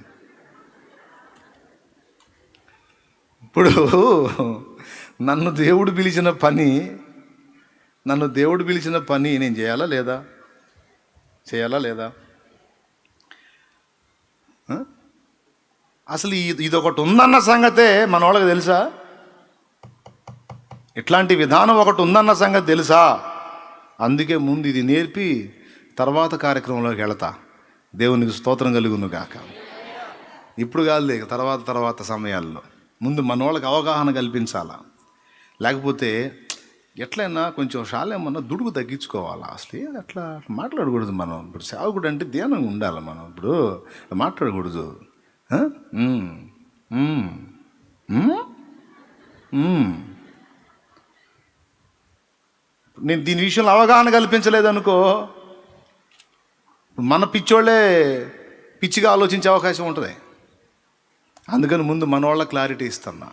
A: ఇప్పుడు నన్ను దేవుడు పిలిచిన పని నేను చేయాలా లేదా? అసలు ఇదొకటి ఉందన్న సంగతే మన వాళ్ళకి తెలుసా? ఇట్లాంటి విధానం ఒకటి ఉందన్న సంగతి తెలుసా? అందుకే ముందు ఇది నేర్పి తర్వాత కార్యక్రమంలోకి వెళతా. దేవునికి స్తోత్రం కలుగును గాక. ఇప్పుడు కాదు, తర్వాత సమయాల్లో ముందు మన వాళ్ళకి అవగాహన కల్పించాలా. లేకపోతే ఎట్లయినా కొంచెం శాలేమన్నా దుడుగు తగ్గించుకోవాలా. అసలు అట్లా మాట్లాడకూడదు. మనం ఇప్పుడు సేవకుడు అంటే ధ్యానంగా ఉండాలి. మనం ఇప్పుడు మాట్లాడకూడదు. నేను దీని విషయంలో అవగాహన కల్పించలేదనుకో, మన పిచ్చోళ్ళే పిచ్చిగా ఆలోచించే అవకాశం ఉంటుంది. అందుకని ముందు మన వాళ్ళ క్లారిటీ ఇస్తున్నా.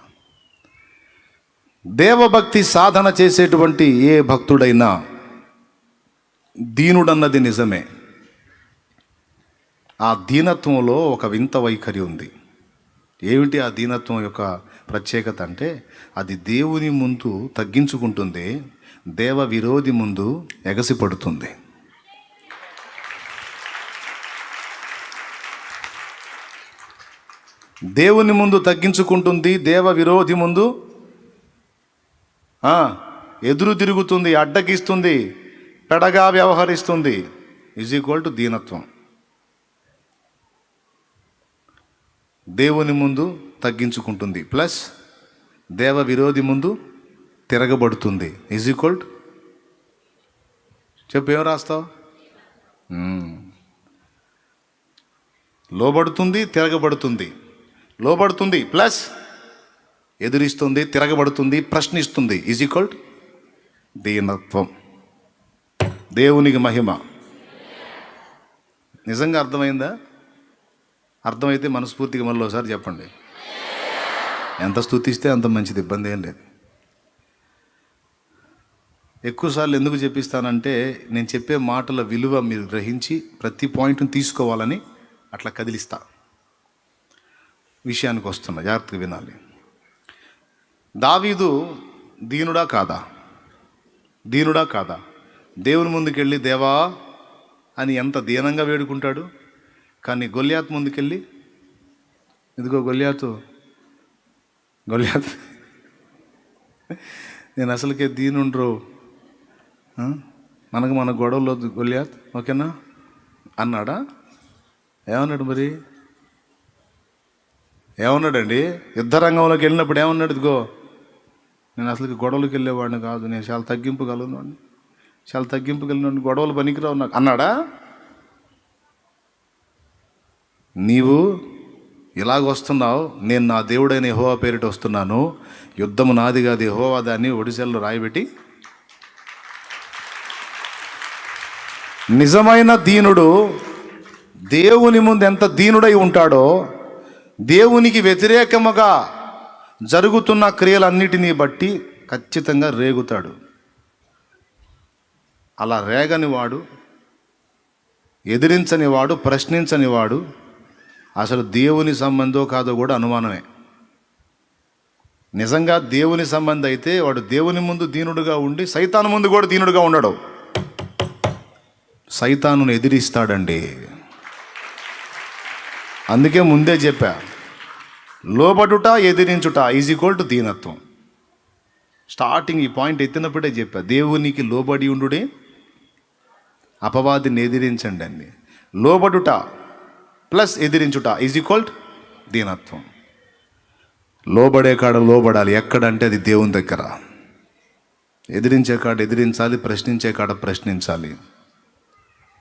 A: దేవభక్తి సాధన చేసేటువంటి ఏ భక్తుడైనా దీనుడన్నది నిజమే. ఆ దీనత్వంలో ఒక వింత వైఖరి ఉంది. ఏమిటి ఆ దీనత్వం యొక్క ప్రత్యేకత అంటే, అది దేవుని ముందు తగ్గించుకుంటుంది, దేవ విరోధి ముందు ఎగసిపడుతుంది. దేవుని ముందు తగ్గించుకుంటుంది, దేవ విరోధి ముందు ఎదురు తిరుగుతుంది, అడ్డగిస్తుంది, పెడగా వ్యవహరిస్తుంది. = దీనత్వం. దేవుని ముందు తగ్గించుకుంటుంది ప్లస్ దేవ విరోధి ముందు తిరగబడుతుంది. చెప్పు, ఏం రాస్తావు? లోబడుతుంది, తిరగబడుతుంది. లోబడుతుంది ప్లస్ ఎదురిస్తుంది, తిరగబడుతుంది, ప్రశ్నిస్తుంది. దీనత్వం. దేవునికి మహిమ. నిజంగా అర్థమైందా? అర్థమైతే మనస్ఫూర్తిగా మళ్ళీ ఒకసారి చెప్పండి. ఎంత స్తుతిస్తే అంత మంచిది, ఇబ్బంది ఏం లేదు. ఎక్కువసార్లు ఎందుకు చెప్పిస్తానంటే, నేను చెప్పే మాటల విలువ మీరు గ్రహించి ప్రతి పాయింట్ని తీసుకోవాలని అట్లా కదిలిస్తా. విషయానికి వస్తున్నా, జాగ్రత్తగా వినాలి. దావీదు దీనుడా కాదా? దేవుని ముందుకెళ్ళి దేవా అని ఎంత దీనంగా వేడుకుంటాడు. కానీ గొల్యాత్ ముందుకెళ్ళి, ఇదిగో గొల్యాత్ నేను అసలుకే దీనుండ్రు, మన గొడవలో గొల్యాత్ ఓకేనా అన్నాడా? ఏమన్నాడు మరి? ఏమన్నాడండి? యుద్ధ రంగంలోకి వెళ్ళినప్పుడు ఏమన్నాడు? ఇదిగో నేను అసలుకి గొడవలకు వెళ్ళేవాడిని కాదు, నేను చాలా తగ్గింపుగలిగినవాడిని, గొడవలు పనికిరావు నాకు అన్నాడా? నీవు ఇలాగొస్తున్నావు, నేను నా దేవుడైన యెహోవా పేరిట వస్తున్నాను, యుద్ధము నాది కాదు యెహోవా దాన్ని ఒడిశల్లో రాయబెట్టి. నిజమైన దీనుడు దేవుని ముందు ఎంత దీనుడై ఉంటాడో, దేవునికి వ్యతిరేకముగా జరుగుతున్న క్రియలన్నిటినీ బట్టి ఖచ్చితంగా రేగుతాడు. అలా రేగని వాడు, ఎదిరించని వాడు, ప్రశ్నించని వాడు అసలు దేవుని సంబంధం కాదో కూడా అనుమానమే. నిజంగా దేవుని సంబంధి అయితే వాడు దేవుని ముందు దీనుడుగా ఉండి సైతాను ముందు కూడా దీనుడుగా ఉండడు. సైతానును ఎదిరిస్తాడండి. అందుకే ముందే చెప్పా, లోబడుట ఎదిరించుట ఈజ్ ఈక్వల్ టు దీనత్వం. స్టార్టింగ్ ఈ పాయింట్ ఎత్తినప్పుడే చెప్పా, దేవునికి లోబడి ఉండుడే అపవాదిని ఎదిరించండి అండి. లోబడుట ప్లస్ ఎదిరించుట ఈజ్ ఈక్వల్ టు దీనత్వం. లోబడే కాడ లోబడాలి. ఎక్కడంటే అది దేవుని దగ్గర. ఎదిరించే కాడ ఎదిరించాలి, ప్రశ్నించే కాడ ప్రశ్నించాలి.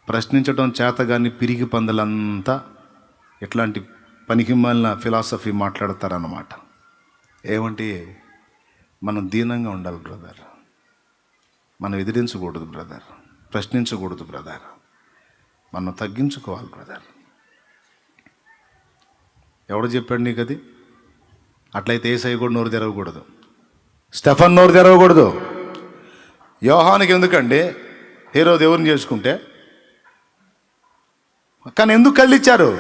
A: ప్రశ్నించడం చేతగాని పిరికి పందులంతా ఇట్లాంటి పనికి మాలిన ఫిలాసఫీ మాట్లాడతారన్నమాట. ఏమంటే మనం దీనంగా ఉండాలి బ్రదర్, మనం ఎదిరించకూడదు బ్రదర్, ప్రశ్నించకూడదు బ్రదర్, మనం తగ్గించుకోవాలి బ్రదర్. ఎవడు చెప్పాడు నీకు అది? అట్లయితే యేసయ్య కూడా నోరు తెరవకూడదు, స్టెఫన్ నోరు తెరవకూడదు. యోహానికి ఎందుకండి హేరోదు దేవుని చేసుకుంటే? కానీ ఎందుకు కళ్ళిచ్చారు?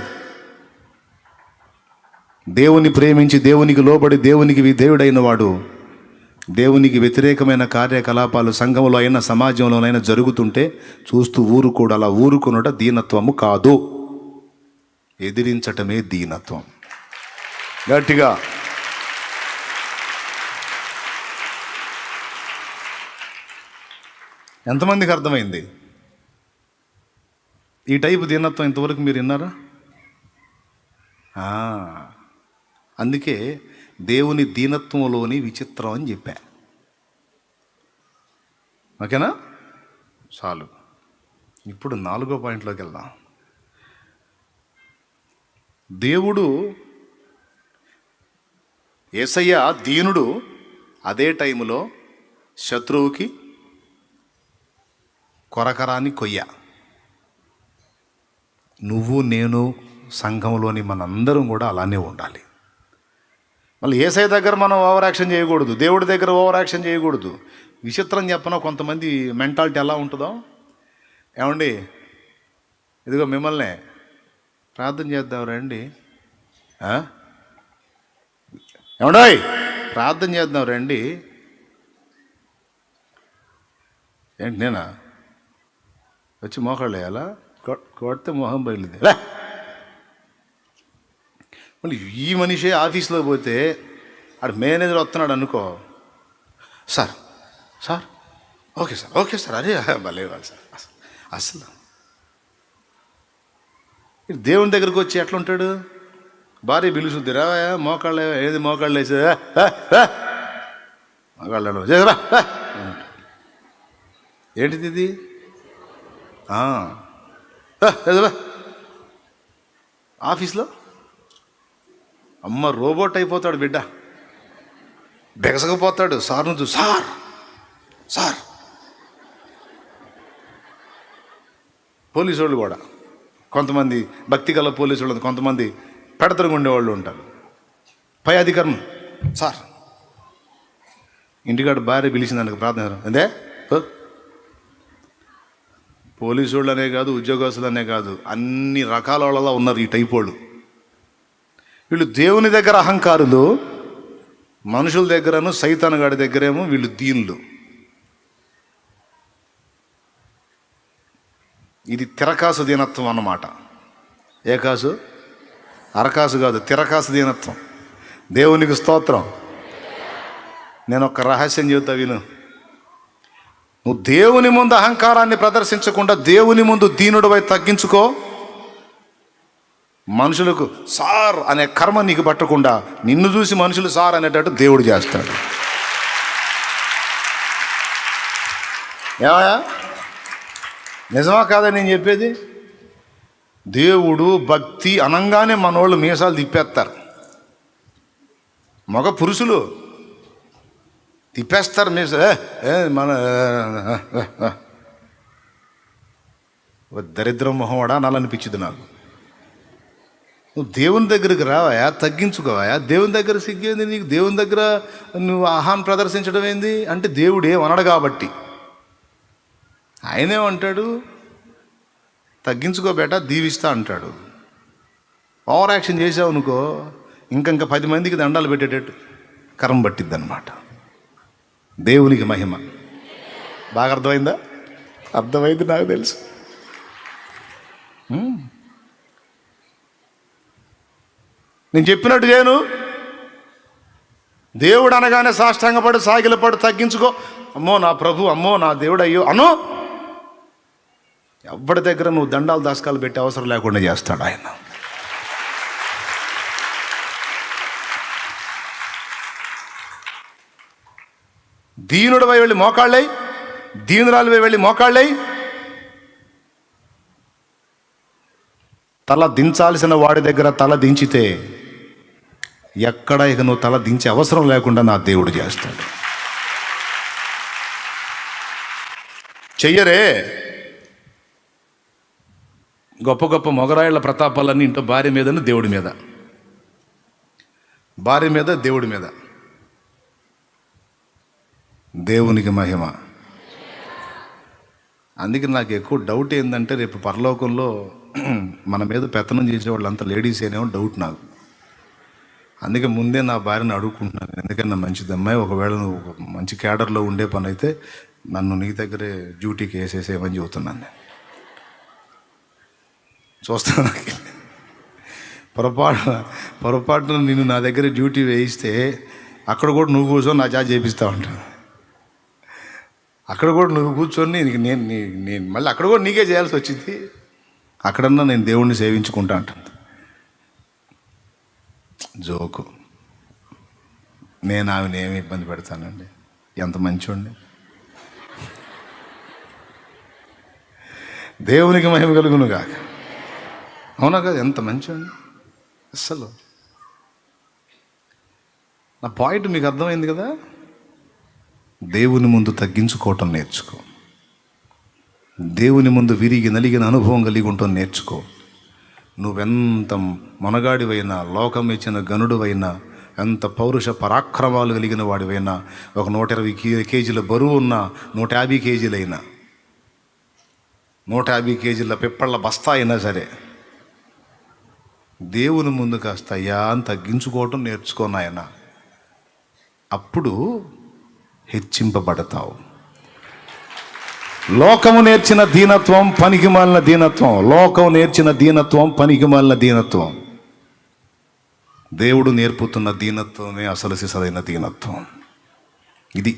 A: దేవుని ప్రేమించి దేవునికి లోబడి దేవునికి విధేయుడైన వాడు దేవునికి వ్యతిరేకమైన కార్యకలాపాలు సంఘంలో అయినా సమాజంలోనైనా జరుగుతుంటే చూస్తూ ఊరుకోడు. అలా ఊరుకునుట దీనత్వము కాదు, ఎదిరించటమే దీనత్వం. గట్టిగా ఎంతమందికి అర్థమైంది? ఈ టైపు దీనత్వం ఇంతవరకు మీరు విన్నారా? అందుకే దేవుని దీనత్వంలోని విచిత్రం అని చెప్పా. ఓకేనా? చాలు. ఇప్పుడు 4వ పాయింట్లోకి వెళ్దాం. దేవుడు యేసయ్య దీనుడు, అదే టైంలో శత్రువుకి కొరకరాని కొయ్య. నువ్వు నేను సంఘంలోని మనందరం కూడా అలానే ఉండాలి. మళ్ళీ యేసయ్య దగ్గర మనం ఓవర్ యాక్షన్ చేయకూడదు, దేవుడి దగ్గర ఓవర్ యాక్షన్ చేయకూడదు. విచిత్రం చెప్పనా, కొంతమంది మెంటాలిటీ ఎలా ఉంటుందో. ఏమండి, ఇదిగో మిమ్మల్ని ప్రార్థన చేద్దాం రండి, ఏమండో ప్రార్థన చేద్దాం రండి. ఏంటి నేనా వచ్చి మోకాళ్ళు వేయాలా? కొడితే మొహం బయలుదే. మళ్ళీ ఈ మనిషి ఆఫీస్లో పోతే ఆడు మేనేజర్ వస్తున్నాడు అనుకో, sir sir okay sir okay sir, అరే భలేవాళ్ళు సార్. అసలు దేవుని దగ్గరికి వచ్చి ఎట్లా ఉంటాడు? భార్య పిలుచుద్ది, రావా మోకాళ్ళు ఏది మోకాళ్ళు వేసే మోకాళ్ళు చేసరా. ఏంటిది ఇది? ఆఫీస్లో అమ్మ రోబోట్ అయిపోతాడు బిడ్డ, బెగసకపోతాడు. సార్ నుంచి సార్ సార్. పోలీసు వాళ్ళు కూడా కొంతమంది భక్తి గల పోలీసు వాళ్ళు, కొంతమంది పెడతరుగా ఉండేవాళ్ళు ఉంటారు. పై అధికారం సార్. ఇంటికాడ భార్య పిలిచిందానికి ప్రార్థన అదే. పోలీసు వాళ్ళనే కాదు, ఉద్యోగస్తులనే కాదు, అన్ని రకాల వాళ్ళలా ఉన్నారు ఈ టైప్ వాళ్ళు. వీళ్ళు దేవుని దగ్గర అహంకారులు, మనుషుల దగ్గరను సైతాన్ గాడి దగ్గరేమో వీళ్ళు దీనులు. ఇది తిరకాసు దీనత్వం అన్నమాట. ఏ కాసు? అరకాసు కాదు, తిరకాసు దీనత్వం. దేవునికి స్తోత్రం. నేను ఒక రహస్యం చెబుతా విను. నువ్వు దేవుని ముందు అహంకారాన్ని ప్రదర్శించకుండా దేవుని ముందు దీనుడివై తగ్గించుకో. మనుషులకు సార్ అనే కర్మ నీకు పట్టకుండా నిన్ను చూసి మనుషులు సార్ అనేటట్టు దేవుడు చేస్తాడు. ఏమయ్యా, నిజమా కాదా నేను చెప్పేది? దేవుడు భక్తి అనంగానే మనోళ్ళు మీసాలు తిప్పేస్తారు. మగ పురుషులు తిప్పేస్తారు మీస. మన దరిద్రం మొహమడా నాలనిపించింది నాకు. నువ్వు దేవుని దగ్గరికి రావాయా, తగ్గించుకోవాయా. దేవుని దగ్గర సిగ్గేంది నీకు? దేవుని దగ్గర నువ్వు ఆహాన్ ప్రదర్శించడం ఏంది అంటే దేవుడు ఏమనడు కాబట్టి. ఆయనేమంటాడు? తగ్గించుకోబేట దీవిస్తా అంటాడు. ఓవర్ యాక్షన్ చేసావు అనుకో, ఇంకా 10 మందికి దండాలు పెట్టేటట్టు కరం పట్టిద్ది అనమాట. దేవునికి మహిమ. బాగా అర్థమైందా? అర్థమైంది, నాకు తెలుసు. నేను చెప్పినట్టు చేయను. దేవుడు అనగానే సాష్టాంగపడు, సాగిలపడు, తగ్గించుకో, అమ్మో నా ప్రభు, అమ్మో నా దేవుడు, అయ్యో అను. ఎవరి దగ్గర నువ్వు దండాలు దాసకాలు పెట్టే అవసరం లేకుండా చేస్తాడు ఆయన. దీనుడివై వెళ్ళి మోకాళ్ళై, దీనురాలివై వెళ్ళి మోకాళ్ళై, తల దించాల్సిన వాడి దగ్గర తల దించితే ఎక్కడ ఇక నువ్వు తల దించే అవసరం లేకుండా నా దేవుడు చేస్తాడు. చెయ్యరే గొప్ప గొప్ప మొగరాయిళ్ళ ప్రతాపాలన్నీ ఇంట్లో భార్య మీదను దేవుడి మీద, భార్య మీద దేవుడి మీద. దేవునికి మహిమ. అందుకే నాకు ఎక్కువ డౌట్ ఏంటంటే, రేపు పరలోకంలో మన మీద పెత్తనం చేసేవాళ్ళు అంతా లేడీస్ అనేమో డౌట్ నాకు. అందుకే ముందే నా భార్యను అడుగుకుంటున్నాను, ఎందుకన్నా మంచిది అమ్మాయి, ఒకవేళ నువ్వు ఒక మంచి క్యాడర్లో ఉండే పని అయితే నన్ను నీ దగ్గరే డ్యూటీకి వేసేసేమని చెబుతున్నాను నేను. చూస్తాను, పొరపాటున నిన్ను నా దగ్గర డ్యూటీ వేయిస్తే అక్కడ కూడా నువ్వు కూర్చొని నా చేత చేపిస్తూ ఉంటాను. అక్కడ కూడా నువ్వు కూర్చొని నేను మళ్ళీ అక్కడ కూడా నీకే చేయాల్సి వచ్చింది. అక్కడన్నా నేను దేవుణ్ణి సేవించుకుంటా అంటుంది. జోకు. నేను ఆమెను ఏమి ఇబ్బంది పెడతానండి? ఎంత మంచోండి. దేవునికి మహిమ కలుగును కాక. అవునా కదా? ఎంత మంచోండి అస్సలు. నా పాయింట్ మీకు అర్థమైంది కదా? దేవుని ముందు తగ్గించుకోవటం నేర్చుకో. దేవుని ముందు విరిగి నలిగిన అనుభవం కలిగి ఉండటం నేర్చుకో. నువ్వెంత మొనగాడివైనా, లోకం ఇచ్చిన గనుడువైనా, ఎంత పౌరుష పరాక్రమాలు కలిగిన వాడివైనా, ఒక 120 కేజీల బరువు ఉన్న 150 కేజీలైనా, 150 కేజీల పిప్పళ్ళ బస్తా అయినా సరే, దేవుని ముందు కాస్త అయ్యా అని తగ్గించుకోవటం నేర్చుకోనాయన. అప్పుడు హెచ్చింపబడతావు. లోకము నేర్చిన దీనత్వం పనికిమాలిన దీనత్వం. లోకం నేర్చిన దీనత్వం పనికిమాలిన దీనత్వం. దేవుడు నేర్పుతున్న దీనత్వమే అసలు సిసలైన దీనత్వం. ఇది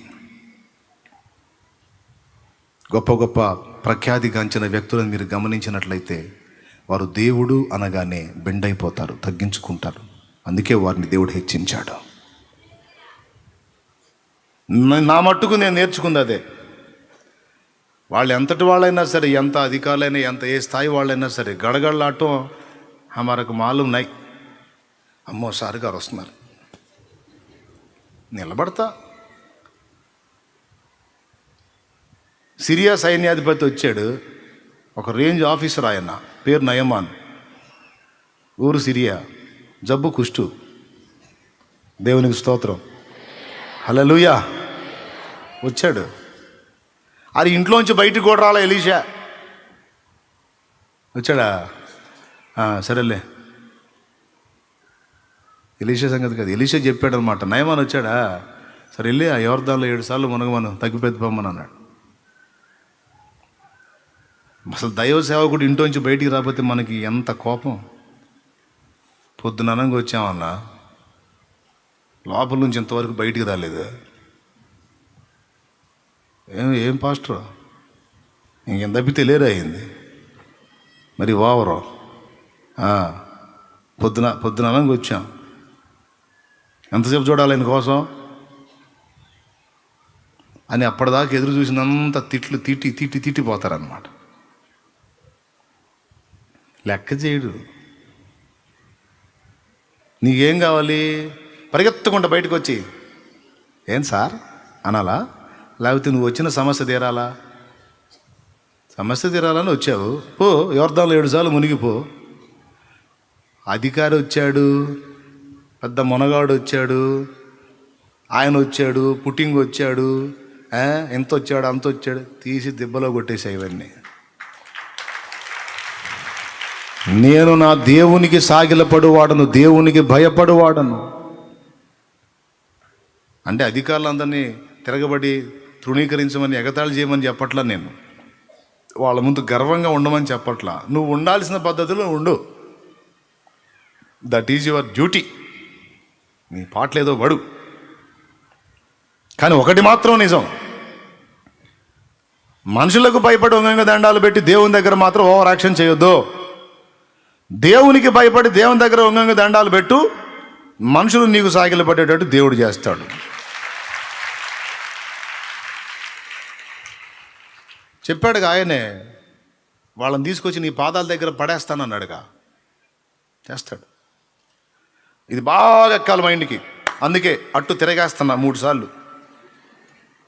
A: గొప్ప గొప్ప ప్రఖ్యాతిగాంచిన వ్యక్తులను మీరు గమనించినట్లయితే వారు దేవుడు అనగానే బెండైపోతారు, తగ్గించుకుంటారు. అందుకే వారిని దేవుడు హెచ్చించాడు. నా మట్టుకు నేను నేర్చుకుంది అదే. వాళ్ళు ఎంతటి వాళ్ళైనా సరే, ఎంత అధికారులైనా, ఎంత ఏ స్థాయి వాళ్ళైనా సరే, గడగడలాటం హమారకు మాలూమ్ నై. అమ్మో సార్ గారు వస్తున్నారు, నిలబడతా. సిరియా సైన్యాధిపతి వచ్చాడు, ఒక రేంజ్ ఆఫీసర్, ఆయన పేరు నయమాన్, ఊరు సిరియా, జబ్బు కుష్టు. దేవునికి స్తోత్రం, హల్లెలూయా. వచ్చాడు. అది ఇంట్లోంచి బయటికి కూడా రాలే. ఎలీషా వచ్చాడా? సరేలే, ఎలీషా సంగతి కాదు, ఎలీషా చెప్పాడు అనమాట. నయమాన్ వచ్చాడా? సరే వెళ్ళి ఆ యోర్దాన్లో 7 సార్లు మునగమను, తగ్గిపోద్ది పొమ్మని అన్నాడు. అసలు దైవ సేవకుడు ఇంట్లోంచి బయటికి రాకపోతే మనకి ఎంత కోపం. పొద్దుననంగా వచ్చామన్నా, లోపల నుంచి ఇంతవరకు బయటికి రాలేదు. ఏం పాస్టర్ ఇంకేం తప్పితే లేరు అయింది మరి ఓవరు. పొద్దుననంగా వచ్చాం, ఎంతసేపు చూడాలి ఆయన కోసం అని అప్పటిదాకా ఎదురు చూసినంత తిట్లు తిట్టిపోతారనమాట. లెక్క చేయడు. నీకేం కావాలి? పరిగెత్తకుండా బయటకు వచ్చి ఏం సార్ అనాలా? లేకపోతే నువ్వు వచ్చిన సమస్య తీరాలా? సమస్య తీరాలని వచ్చావు, పో యోర్దాన్లో 7 సార్లు మునిగిపో. అధికారి వచ్చాడు, పెద్ద మునగాడు వచ్చాడు, ఆయన వచ్చాడు, పుట్టింగ్ వచ్చాడు, ఎంత వచ్చాడు అంత వచ్చాడు, తీసి దిబ్బలో కొట్టేసాయి ఇవన్నీ. నేను నా దేవునికి సాగిలపడువాడను, దేవునికి భయపడువాడను. అంటే అధికారులందరినీ తిరగబడి తృణీకరించమని ఎగతాళి చేయమని చెప్పట్లా నేను. వాళ్ళ ముందు గర్వంగా ఉండమని చెప్పట్లా. నువ్వు ఉండాల్సిన పద్ధతిలో ఉండు. That is your duty. నీ పాటలేదో పడు. కానీ ఒకటి మాత్రం నిజం, మనుషులకు భయపడి వంగంగా దండాలు పెట్టి దేవుని దగ్గర మాత్రం ఓవర్ యాక్షన్ చేయొద్దు. దేవునికి భయపడి దేవుని దగ్గర వంగంగా దండాలు పెట్టు, మనుషులు నీకు సాగిలు పడేటట్టు దేవుడు చేస్తాడు. చెప్పాడుగా ఆయనే, వాళ్ళని తీసుకొచ్చి నీ పాదాల దగ్గర పడేస్తానన్నాడుగా, చేస్తాడు. ఇది బాగా ఎక్కాలి మైండ్కి. అందుకే అట్టు తిరగేస్తున్నా 3 సార్లు.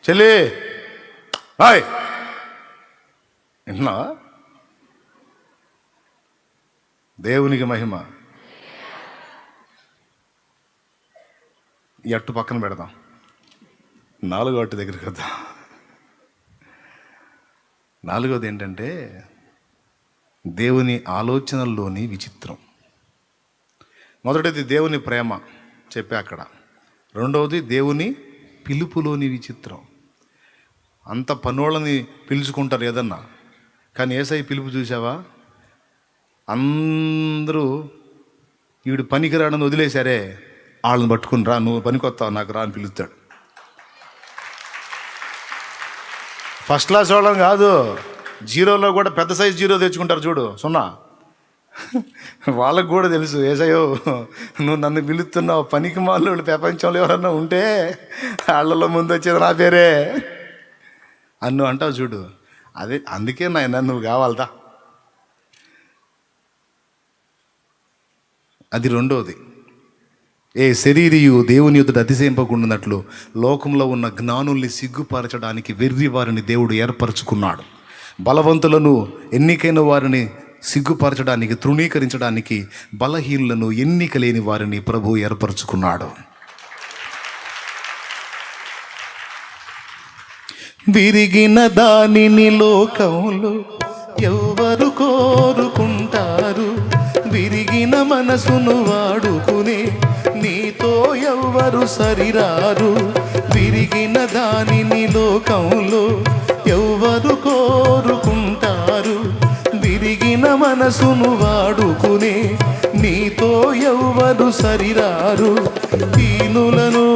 A: చెల్లి హాయ్ విన్నా, దేవునికి మహిమ. ఈ అట్టు పక్కన పెడదాం, 4వ అట్టు దగ్గరికి వద్దాం. 4వది ఏంటంటే దేవుని ఆలోచనల్లోని విచిత్రం. మొదటిది దేవుని ప్రేమ చెప్పా అక్కడ. 2వది దేవుని పిలుపులోని విచిత్రం. అంత పనోళ్ళని పిలుచుకుంటారు ఏదన్నా, కానీ యేసయ్య పిలుపు చూసావా? అందరూ వీడు పనికి రాడని వదిలేశారే, వాళ్ళని పట్టుకుని రా, నువ్వు పనికొస్తావు నాకు రా అని పిలుస్తాడు. ఫస్ట్ క్లాస్ వాళ్ళని కాదు, 0లో కూడా పెద్ద సైజు 0 తెచ్చుకుంటారు చూడు, 0. వాళ్ళకు కూడా తెలుసు, యేసయ్యో నువ్వు నన్ను పిలుస్తున్నావు, పనికి మాలోళ్ళు ప్రపంచంలో ఎవరన్నా ఉంటే వాళ్ళలో ముందు వచ్చేది నా పేరే అని నువ్వు అంటావు చూడు. అదే అందుకే నాయన నువ్వు కావాలదా. అది 2వది. ఏ శరీరియు దేవుని ఎదుట అతిశయింపకుండానట్లు లోకంలో ఉన్న జ్ఞానుల్ని సిగ్గుపరచడానికి వెర్రి వారిని దేవుడు ఏర్పరచుకున్నాడు. బలవంతులను, ఎన్నికైన వారిని సిగ్గుపరచడానికి, తృణీకరించడానికి బలహీనులను, ఎన్నిక లేని వారిని ప్రభు ఏర్పరచుకున్నాడు. విరిగిన దానిని లోకంలో ఎవరు కోరుకుంటారు, విరిగిన మనసును వాడుకునే నీతో ఎవరు సరిరారు. విరిగిన దానిని లోకంలో ఎవరు కోరుకుంటారు, విరిగిన మనసును వాడుకునే నీతో ఎవరు సరిరారు. దీనులను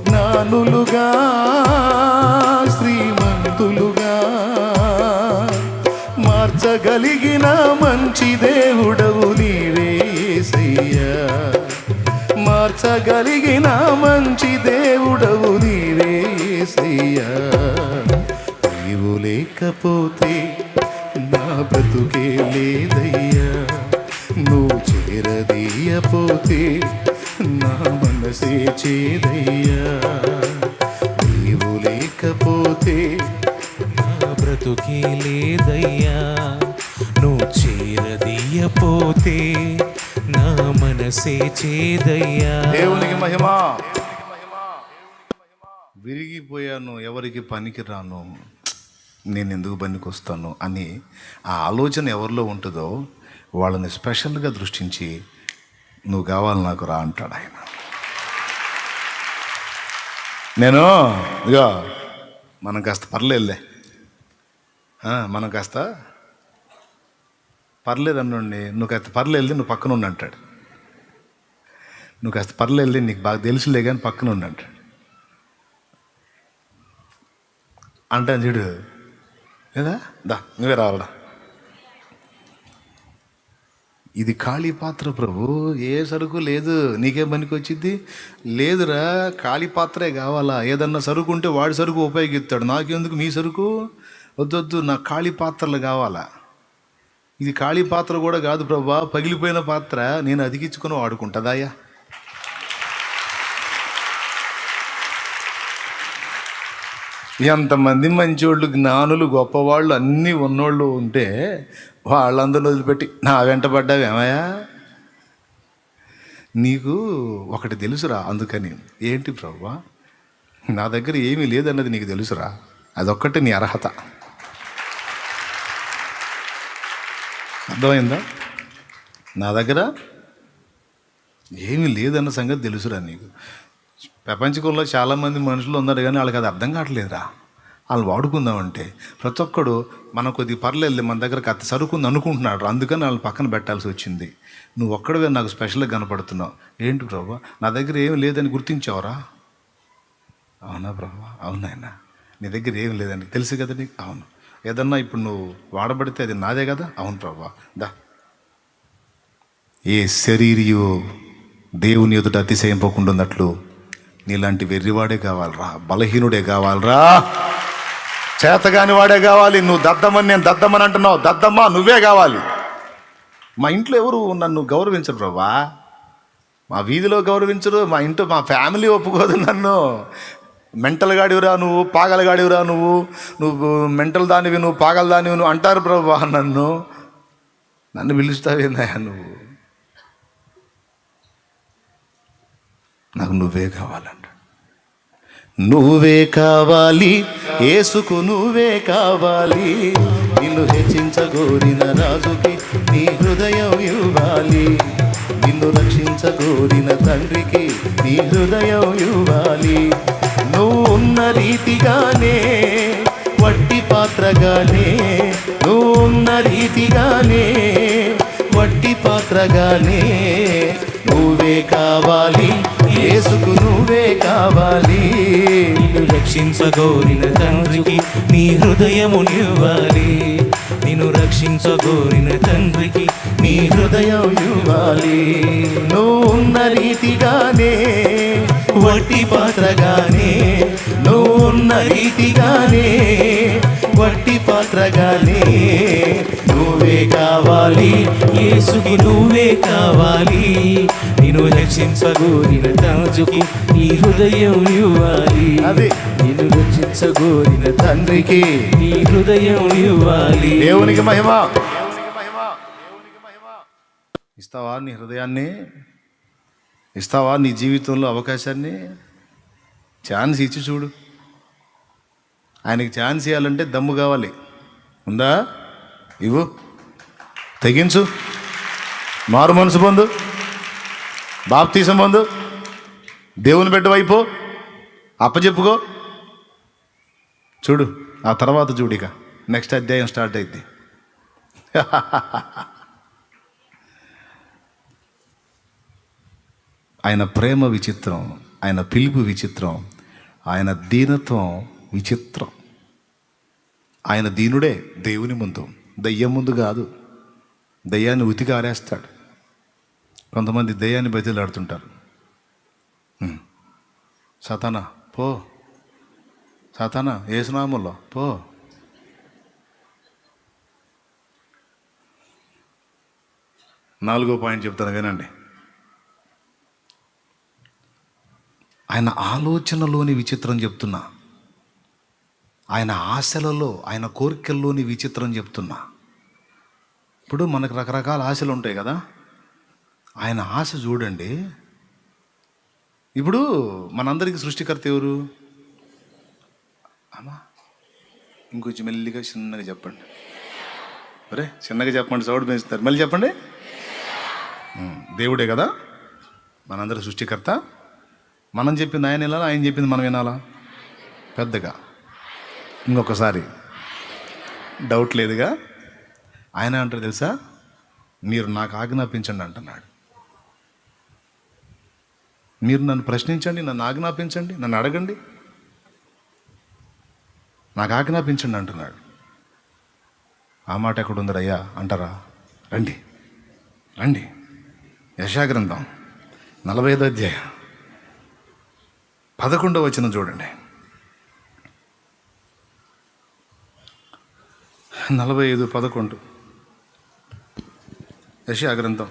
A: జ్ఞానులుగా శ్రీమంతులుగా మార్చగలిగిన మంచి దేవుడవు నీవే యేసయ్యా. మార్చగలిగిన మంచి దేవుడవు నీవే యేసయ్యా. నీవు లేకపోతే నా బ్రతుకే లేదయ్యా, నువ్వు చేరదీయపోతే నా మనసే చేదయ్యా. నీవు లేకపోతే
C: నా బ్రతుకే లేదయ్యా, నువ్వు చేరదీయపోతే నా మనసే చేదయ్యా.
A: దేవునికి మహిమ. విరిగిపోయాను, ఎవరికి పనికి రాను, నేను ఎందుకు పనికి వస్తాను అని ఆ ఆలోచన ఎవరిలో ఉంటుందో వాళ్ళని స్పెషల్గా దృష్టించి నువ్వు కావాలి నాకు రా అంటాడు ఆయన. నేను ఇక మనం కాస్త పర్లేదులే, మనం కాస్త పర్లేదు అన్నండి, నువ్వు కాస్త పర్లేదు నువ్వు పక్కన ఉండి అంటాడు. నువ్వు కాస్త పర్లేదు నీకు బాగా తెలుసులే కానీ పక్కన ఉండి అంటాడు. అంటాను చూడు లేదా, దా నువ్వే రావాలరా. ఇది ఖాళీ పాత్ర ప్రభు, ఏ సరుకు లేదు, నీకేం పనికి వచ్చింది లేదురా, ఖాళీ పాత్రే కావాలా. ఏదన్నా సరుకు ఉంటే వాడి సరుకు ఉపయోగిస్తాడు, నాకెందుకు మీ సరుకు, వద్దొద్దు నాకు ఖాళీ పాత్రలు కావాలా. ఇది ఖాళీ పాత్ర కూడా కాదు ప్రభా, పగిలిపోయిన పాత్ర, నేను అతికించుకొని వాడుకుంటుందాయా. ఎంతమంది మంచోళ్ళు, జ్ఞానులు, గొప్పవాళ్ళు అన్నీ ఉన్నోళ్ళు ఉంటే వాళ్ళందరూ వదిలిపెట్టి నా వెంట పడ్డావేమయ్యా. నీకు ఒకటి తెలుసురా, అందుకని ఏంటి ప్రభువా, నా దగ్గర ఏమీ లేదన్నది నీకు తెలుసురా, అదొక్కటి నీ అర్హత. అర్థమైందా? నా దగ్గర ఏమీ లేదన్న సంగతి తెలుసురా నీకు. ప్రపంచంలో చాలామంది మనుషులు ఉన్నారు కానీ వాళ్ళకి అది అర్థం కావట్లేదురా. వాళ్ళు వాడుకుందామంటే ప్రతి ఒక్కడు మనం కొద్దిగా పర్లేదు మన దగ్గర కత్తి సరుకుంది అనుకుంటున్నాడు, అందుకని వాళ్ళని పక్కన పెట్టాల్సి వచ్చింది. నువ్వు ఒక్కడవే నాకు స్పెషల్గా కనపడుతున్నావు. ఏంటి ప్రభా నా దగ్గర ఏమి లేదని గుర్తించావురా? అవునా ప్రభా? అవునాయనా నీ దగ్గర ఏమి లేదని తెలుసు కదా నీకు? అవును. ఏదన్నా ఇప్పుడు నువ్వు వాడబడితే అది నాదే కదా? అవును ప్రభా. దా. ఏ శరీరియో దేవుని ఎదుట అతిశయింపకుండా ఉన్నట్లు నీలాంటి వెర్రివాడే కావాలరా, బలహీనుడే కావాలరా, చేతగాని వాడే కావాలి. నువ్వు దద్దమ్మని నేను దద్దమ్మని అంటున్నావు, దద్దమ్మ నువ్వే కావాలి. మా ఇంట్లో ఎవరు నన్ను గౌరవించరు ప్రభా, మా వీధిలో గౌరవించరు, మా ఇంట్లో మా ఫ్యామిలీ ఒప్పుకోదు నన్ను. మెంటల్ గాడివిరా నువ్వు, పాగల గాడివిరా నువ్వు, నువ్వు మెంటల్ దానివి, నువ్వు పాగల దానివి నువ్వు అంటారు ప్రభా. నన్ను పిలుస్తావేందయ్యా నువ్వు? నాకు నువ్వే కావాలంట. నువ్వే కావాలి యేసుకు, నువ్వే కావాలి. నిన్ను హెచ్చించగోరిన రాజుకి నీ హృదయం ఇవ్వాలి. నిన్ను రక్షించగోరిన తండ్రికి నీ హృదయం ఇవ్వాలి. నువ్వు ఉన్న రీతిగానే వట్టి పాత్రగానే, నువ్వు ఉన్న రీతిగానే వట్టి పాత్రగానే నువ్వే కావాలి యేసుకు, నువ్వే కావాలి.
C: నిన్ను రక్షించగోరిన తండ్రికి నీ హృదయమునివ్వాలి. నిన్ను రక్షించగోరిన తండ్రికి
A: నీ హృదయం ఇవ్వాలి. నువ్వు ఉన్న రీతిగానే వట్టి పాత్రగానే, నువ్వు ఉన్న రీతిగానే వట్టి పాత్రగానే నువ్వే కావాలి
C: యేసుకి, నువ్వే కావాలి. నిన్ను రక్షించగోరిన తండ్రికి నీ హృదయం ఇవ్వాలి.
A: అదే
C: నిన్ను రక్షించగోరిన
A: తండ్రికి
C: నీ హృదయం ఇవ్వాలి.
A: దేవునికి మహిమ. ఇస్తావా నీ హృదయాన్ని? ఇస్తావా నీ జీవితంలో అవకాశాన్ని? ఛాన్స్ ఇచ్చి చూడు. ఆయనకి ఛాన్స్ ఇవ్వాలంటే దమ్ము కావాలి. ఉందా? ఇవ్వు, తెగించు, మారు మనసు పొందు, బాప్తీసం పొందు, దేవుని బిడ్డ వైపు అప్పచెప్పుకో. చూడు, ఆ తర్వాత చూడిక నెక్స్ట్ అధ్యాయం స్టార్ట్ అయింది. ఆయన ప్రేమ విచిత్రం, ఆయన పిలుపు విచిత్రం, ఆయన దీనత్వం విచిత్రం. ఆయన దీనుడే దేవుని ముందు, దయ్యం ముందు కాదు. దయ్యాన్ని ఉతికి ఆరేస్తాడు. కొంతమంది దయ్యాన్ని బతిలాడుతుంటారు. సాతానా పో, సాతానా యేసునామములో పో. నాలుగో పాయింట్ చెప్తాను వినండి. ఆయన ఆలోచనలోని విచిత్రం చెప్తున్నా, ఆయన ఆశలలో, ఆయన కోరికల్లోని విచిత్రం చెప్తున్నా. ఇప్పుడు మనకు రకరకాల ఆశలు ఉంటాయి కదా, ఆయన ఆశ చూడండి. ఇప్పుడు మనందరికీ సృష్టికర్త ఎవరు? అమ్మా ఇంకొంచెం మెల్లిగా చిన్నగా చెప్పండి. అరే చిన్నగా చెప్పండి, సౌండ్ పెంచుతారు. మళ్ళీ చెప్పండి. దేవుడే కదా మనందరి సృష్టికర్త. మనం చెప్పింది ఆయన వినాలా, ఆయన చెప్పింది మనం వినాలా? పెద్దగా ఇంకొకసారి డౌట్ లేదుగా. ఆయన అంటారు తెలుసా, మీరు నాకు ఆజ్ఞాపించండి అంటున్నాడు. మీరు నన్ను ప్రశ్నించండి, నన్ను ఆజ్ఞాపించండి, నన్ను అడగండి, నాకు ఆజ్ఞాపించండి అంటున్నాడు. ఆ మాట ఎక్కడుంది అయ్యా అంటారా? రండి రండి, యెషయా గ్రంథం 45వ అధ్యాయం 11వ వచనం చూడండి. 45:11 యెషయా గ్రంథం.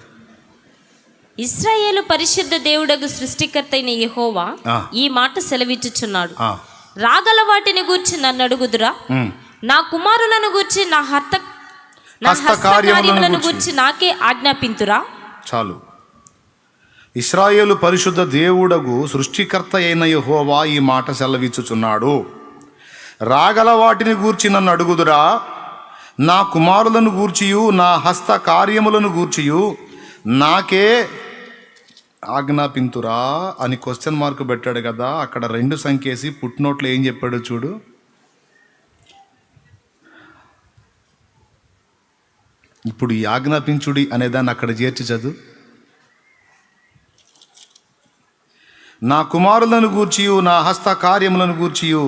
B: ఇశ్రాయేలు పరిశుద్ధ దేవుడగు సృష్టికర్త అయిన యెహోవా ఈ మాట సెలవిచ్చుచున్నాడు. రాగల వాటిని గూర్చి నన్ను అడుగుదురా, నా కుమారులను గూర్చి నా హస్తకార్యములను గూర్చి నాకే ఆజ్ఞాపింతురా.
A: చాలు. ఇశ్రాయేలు పరిశుద్ధ దేవుడగు సృష్టికర్త అయిన యెహోవా ఈ మాట సెలవిచ్చుచున్నాడు. రాగల వాటిని గూర్చి నన్ను అడుగుదురా, నా కుమారులను గూర్చియు నా హస్త కార్యములను గూర్చియు నాకే ఆజ్ఞాపింతురా అని క్వశ్చన్ మార్క్ పెట్టాడు కదా, అక్కడ 2 సంఖ్యేసి పుట్టినోట్లో ఏం చెప్పాడు చూడు. ఇప్పుడు ఈ ఆజ్ఞాపించుడి అనేదాన్ని అక్కడ చేర్చి చదువు. నా కుమారులను గూర్చియు నా హస్త కార్యములను గూర్చియు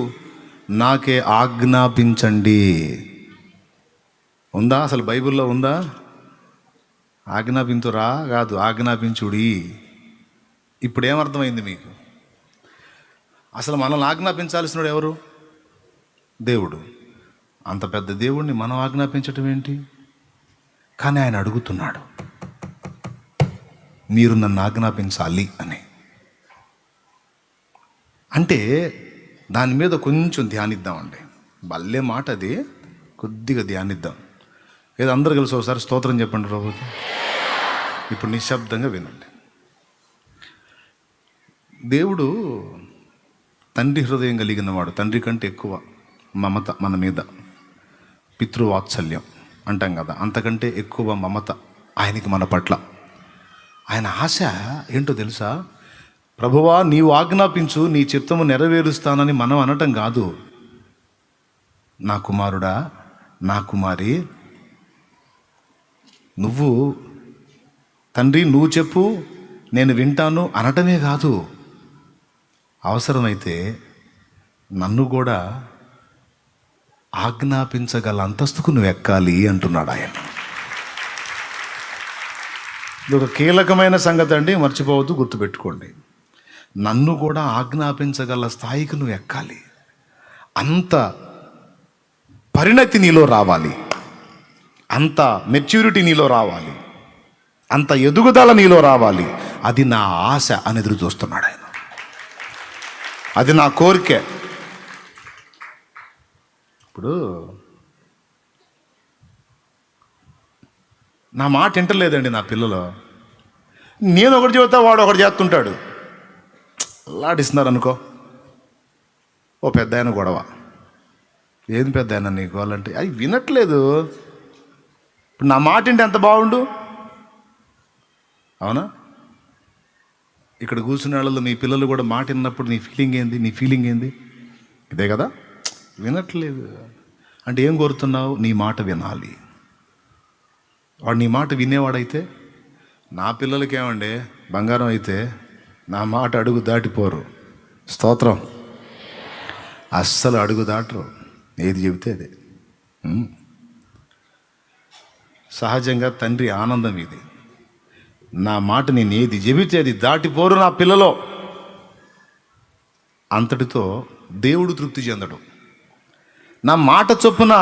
A: నాకే ఆజ్ఞాపించండి. ఉందా అసలు బైబిల్లో ఉందా? ఆజ్ఞాపింతురా కాదు, ఆజ్ఞాపించుడి. ఇప్పుడు ఏమర్థమైంది మీకు? అసలు మనల్ని ఆజ్ఞాపించాల్సినోడు ఎవరు? దేవుడు. అంత పెద్ద దేవుడిని మనం ఆజ్ఞాపించటం ఏంటి? కానీ ఆయన అడుగుతున్నాడు, మీరు నన్ను ఆజ్ఞాపించాలి అని. అంటే దాని మీద కొంచెం ధ్యానిద్దామండి. భలే మాట అది, కొద్దిగా ధ్యానిద్దాం. ఏదో అందరు కలిసి ఒకసారి స్తోత్రం చెప్పండి ప్రభుకి. ఇప్పుడు నిశ్శబ్దంగా వినండి. దేవుడు తండ్రి హృదయం కలిగిన వాడు. తండ్రి కంటే ఎక్కువ మమత మన మీద, పితృవాత్సల్యం అంటాం కదా, అంతకంటే ఎక్కువ మమత ఆయనకి మన పట్ల. ఆయన ఆశ ఏంటో తెలుసా? ప్రభువా నీవు ఆజ్ఞాపించు, నీ చిత్తము నెరవేరుస్తానని మనం అనటం కాదు. నా కుమారుడా, నా కుమారి, నువ్వు తండ్రి నువ్వు చెప్పు నేను వింటాను అనటమే కాదు, అవసరమైతే నన్ను కూడా ఆజ్ఞాపించగల అంతస్తుకు నువ్వు ఎక్కాలి అంటున్నాడు ఆయన. ఇది ఒక కీలకమైన సంగతి అండి, మర్చిపోవద్దు, గుర్తుపెట్టుకోండి. నన్ను కూడా ఆజ్ఞాపించగల స్థాయికి నువ్వు ఎక్కాలి. అంత పరిణతి నీలో రావాలి, అంత మెచ్యూరిటీ నీలో రావాలి, అంత ఎదుగుదల నీలో రావాలి. అది నా ఆశ అని ఎదురు చూస్తున్నాడు ఆయన. అది నా కోరికే. ఇప్పుడు నా మాట వింటలేదండి నా పిల్లలు. నేను ఒకటి చెబుతా, వాడు ఒకటి చేస్తుంటాడు. లాడిస్తున్నారు అనుకో, ఓ పెద్ద ఆయన గొడవ. ఏది పెద్ద ఆయన నీకు వాళ్ళంటే అవి వినట్లేదు. ఇప్పుడు నా మాట వింటే ఎంత బాగుండు, అవునా? ఇక్కడ కూర్చున్న వాళ్ళలో మీ పిల్లలు కూడా మాట విన్నప్పుడు నీ ఫీలింగ్ ఏంది? ఇదే కదా. వినట్లేదు అంటే ఏం కోరుతున్నావు? నీ మాట వినాలి. వాడు నీ మాట వినేవాడైతే, నా పిల్లలకి ఏమండి బంగారం అయితే నా మాట అడుగు దాటిపోరు. స్తోత్రం. అస్సలు అడుగు దాటరు, ఏది చెబితే అదే. సహజంగా తండ్రి ఆనందం ఇది. నా మాట నేను ఏది చెబితే అది దాటిపోరు నా పిల్లలో. అంతటితో దేవుడు తృప్తి చెందడు. నా మాట చొప్పున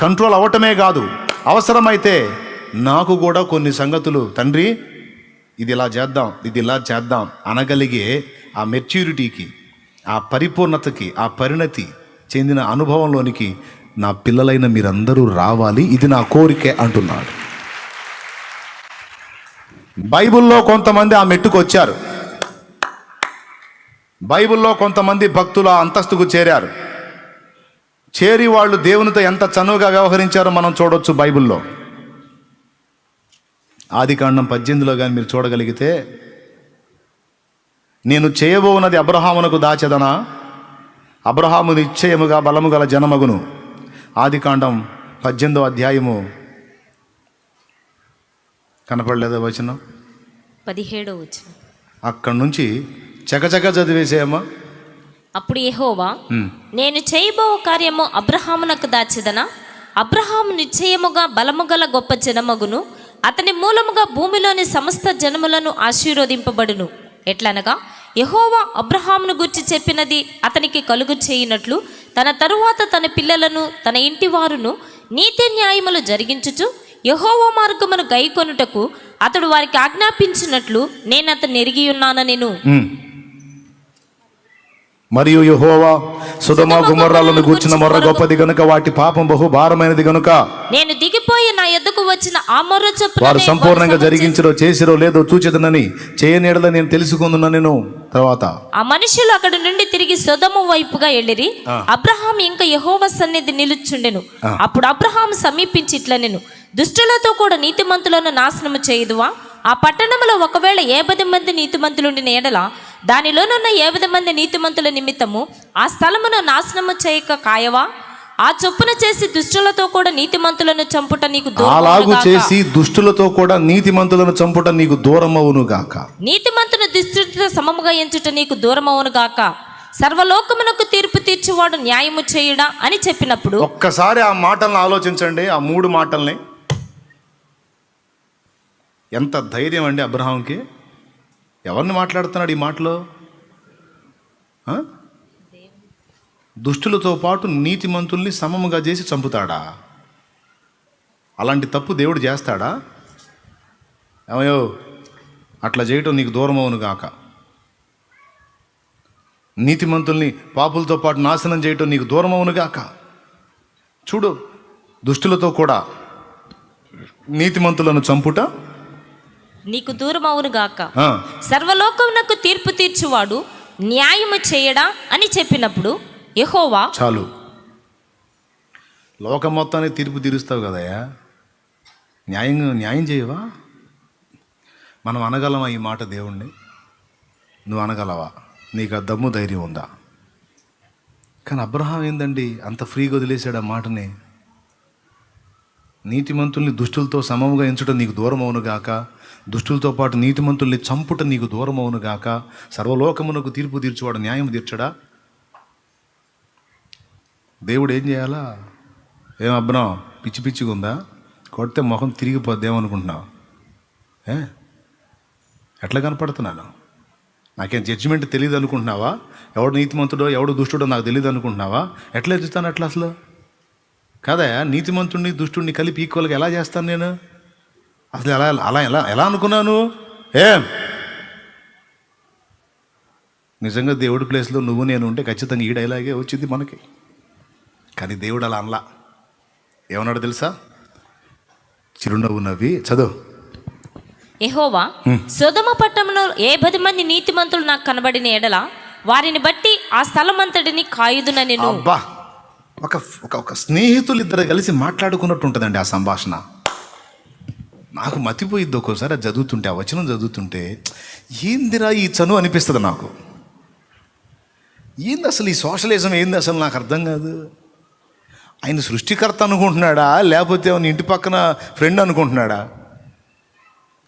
A: కంట్రోల్ అవ్వటమే కాదు, అవసరమైతే నాకు కూడా కొన్ని సంగతులు తండ్రి ఇది ఇలా చేద్దాం, ఇది ఇలా చేద్దాం అనగలిగే ఆ మెచ్యూరిటీకి, ఆ పరిపూర్ణతకి, ఆ పరిణతి చెందిన అనుభవంలోనికి నా పిల్లలైన మీరందరూ రావాలి. ఇది నా కోరికే అంటున్నాడు. బైబిల్లో కొంతమంది ఆ మెట్టుకు వచ్చారు. బైబిల్లో కొంతమంది భక్తులు ఆ అంతస్తుకు చేరారు. చేరి వాళ్ళు దేవునితో ఎంత చనువుగా వ్యవహరించారో మనం చూడొచ్చు బైబిల్లో. ఆదికాండం 18లో కానీ మీరు చూడగలిగితే, నేను చేయబోనది అబ్రహామునకు దాచెదనా, అబ్రహాము నిశ్చయముగా బలము గల జనమగును. ఆదికాండం 18వ అధ్యాయము కనపడలేదా వచనం?
B: 17వ వచనం.
A: అక్కడి నుంచి చకచక చదివేసేయమ్మా.
B: అప్పుడు యెహోవా, నేను చేయబో కార్యము అబ్రహామునకు దాచెదనా, అబ్రహాము నిశ్చయముగా బలము గల గొప్ప జనమగును, అతని మూలముగా భూమిలోని సమస్త జనములను ఆశీర్వదింపబడును. ఎట్లనగా యెహోవా అబ్రహామును గురించి చెప్పినది అతనికి కలుగు చేయునట్లు తన తరువాత తన పిల్లలను తన ఇంటి వారును నీతి న్యాయములు జరిగించుచు యెహోవా మార్గమును గైకొనుటకు అతడు వారికి ఆజ్ఞాపించినట్లు నేను అతన్ని ఎరిగి ఉన్నానెను.
A: మరియు యెహోవా సొదొమ గొమొర్రాలను గూర్చిన మొర్ర గొప్పది గనుక వాటి పాపం బహు భారమైనది గనుక
B: నేను దిగిపోయి నా యొద్దకు వచ్చిన ఆ మొర్ర చొప్పున
A: వారు సంపూర్ణంగా జరిగించరో చేసిరో లేదో చూచెదనని చేయనేడల నేను తెలుసుకుందున్నా. నేను తర్వాత
B: ఆ మనుషులు అక్కడి నుండి తిరిగి సొదొమ వైపుగా వెళ్ళిరి. అబ్రహాం ఇంకా యెహోవా సన్నిధి నిలుచుండెను. అప్పుడు అబ్రహాం సమీపించి ఇట్లనెను, దుష్టులతో కూడా నీతిమంతులను నాశనము చేయుదువా? ఆ పట్టణంలో ఒకవేళ 80 మంది నీతిమంతులుండిన ఎడల దానిలోనున్న 80 మంది నీతిమంతుల నిమిత్తము ఆ స్థలమును నాశనము చేయక కాయవా? ఆ చొప్పున చేసి దుష్టులతో కూడా నీతిమంతులను చంపుట నీకు
A: అలాగు
B: దూరమవును
A: చేసి దుష్టులతో కూడా నీతిమంతులను చంపుట నీకు దూరమవును గాక.
B: నీతిమంతుని దుష్టులతో సమముగా ఎంచుట నీకు దూరమవును గాక. సర్వలోకమునకు తీర్పు తీర్చువాడు న్యాయము చేయుడా అని చెప్పినప్పుడు
A: ఒక్కసారి ఆ మాటలను ఆలోచించండి, ఆ 3 మాటల్ని. ఎంత ధైర్యం అండి అబ్రహాంకి! ఎవరిని మాట్లాడుతున్నాడు ఈ మాటలో? దుష్టులతో పాటు నీతిమంతుల్ని సమముగా చేసి చంపుతాడా? అలాంటి తప్పు దేవుడు చేస్తాడా? ఏమయ్యో, అట్లా చేయటం నీకు దూరమవును గాక. నీతిమంతుల్ని పాపులతో పాటు నాశనం చేయటం నీకు దూరమవును గాక. చూడు, దుష్టులతో కూడా నీతిమంతులను చంపుట
B: నీకు దూరమవును గాక.
A: ఆ,
B: సర్వలోకమునకు తీర్పు తీర్చువాడు న్యాయము చేయడా అని చెప్పినప్పుడు యెహోవా
A: చాలు. లోకం మొత్తాన్ని తీర్పు తీరుస్తావు కదయ్యా, న్యాయం చేయవా? మనం అనగలమా ఈ మాట దేవుణ్ణి? నువ్వు అనగలవా? నీకు ఆ దమ్ము ధైర్యం ఉందా? కానీ అబ్రహాం ఏందండి అంత ఫ్రీగా వదిలేశాడు ఆ మాటని. నీతిమంతుల్ని దుష్టులతో సమముగా ఎంచుట నీకు దూరం అవును గాక, దుష్టులతో పాటు నీతిమంతుల్ని చంపుట నీకు దూరం అవును గాక, సర్వలోకమునకు తీర్పు తీర్చువాడు న్యాయం తీర్చడా? దేవుడు ఏం చేయాలా? ఏం అబ్రహాం పిచ్చి పిచ్చిగా ఉందా? కొడితే మొహం తిరిగిపోద్దేమనుకుంటున్నావు? ఎట్లా కనపడుతున్నాను? నాకేం జడ్జిమెంట్ తెలియదు అనుకుంటున్నావా? ఎవడు నీతిమంతుడో ఎవడు దుష్టుడో నాకు తెలియదు అనుకుంటున్నావా? ఎట్లా ఎదుగుతాను అట్లా? అసలు కాదా, నీతిమంతుడిని దుష్టుడిని కలిపి ఈక్వల్గా ఎలా చేస్తాను నేను? అసలు ఎలా అలా ఎలా ఎలా అనుకున్నాను? నిజంగా దేవుడి ప్లేస్లో నువ్వు నేను ఉంటే ఖచ్చితంగా ఈ డైలాగే వచ్చింది మనకి. కానీ దేవుడు అలా అనలా. ఏమన్నాడు తెలుసా? చిరునవ్వు నవ్వి చదువు.
B: యెహోవా సొదొమ పట్టణంలో 80 మంది నీతిమంతులు నాకు కనబడిన ఎడల వారిని బట్టి ఆ స్థలమంతటిని కాయుదునని నేను.
A: అబ్బా, ఒక స్నేహితులు ఇద్దరు కలిసి మాట్లాడుకున్నట్టు ఉంటుందండి ఆ సంభాషణ. నాకు మతిపోయిద్ది ఒక్కోసారి అది చదువుతుంటే, ఆ వచనం చదువుతుంటే, ఏందిరా ఈ చనువు అనిపిస్తుంది నాకు. ఏంది అసలు ఈ సోషలిజం ఏంది అసలు నాకు అర్థం కాదు. ఆయన సృష్టికర్త అనుకుంటున్నాడా, లేకపోతే ఆయన ఇంటి పక్కన ఫ్రెండ్ అనుకుంటున్నాడా?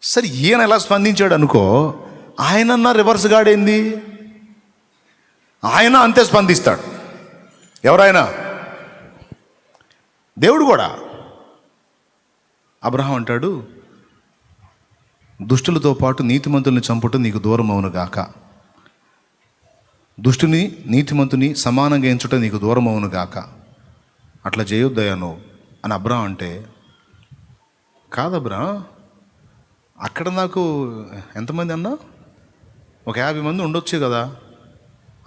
A: సరే, ఈయన ఎలా స్పందించాడు అనుకో, ఆయనన్నా రివర్స్ గాడేంది? ఆయన అంతే స్పందిస్తాడు. ఎవరైనా దేవుడు కూడా. అబ్రహాం అంటాడు, దుష్టులతో పాటు నీతిమంతుల్ని చంపుట నీకు దూరం అవును గాక, దుష్టుని నీతిమంతుని సమానంగా ఎంచుట నీకు దూరం అవును గాక, అట్లా చేయొద్దయా నువ్వు అని అబ్రహాం అంటే, కాదబ్రా, అక్కడ నాకు ఎంతమంది అన్నా? ఒక 50 మంది ఉండొచ్చు కదా.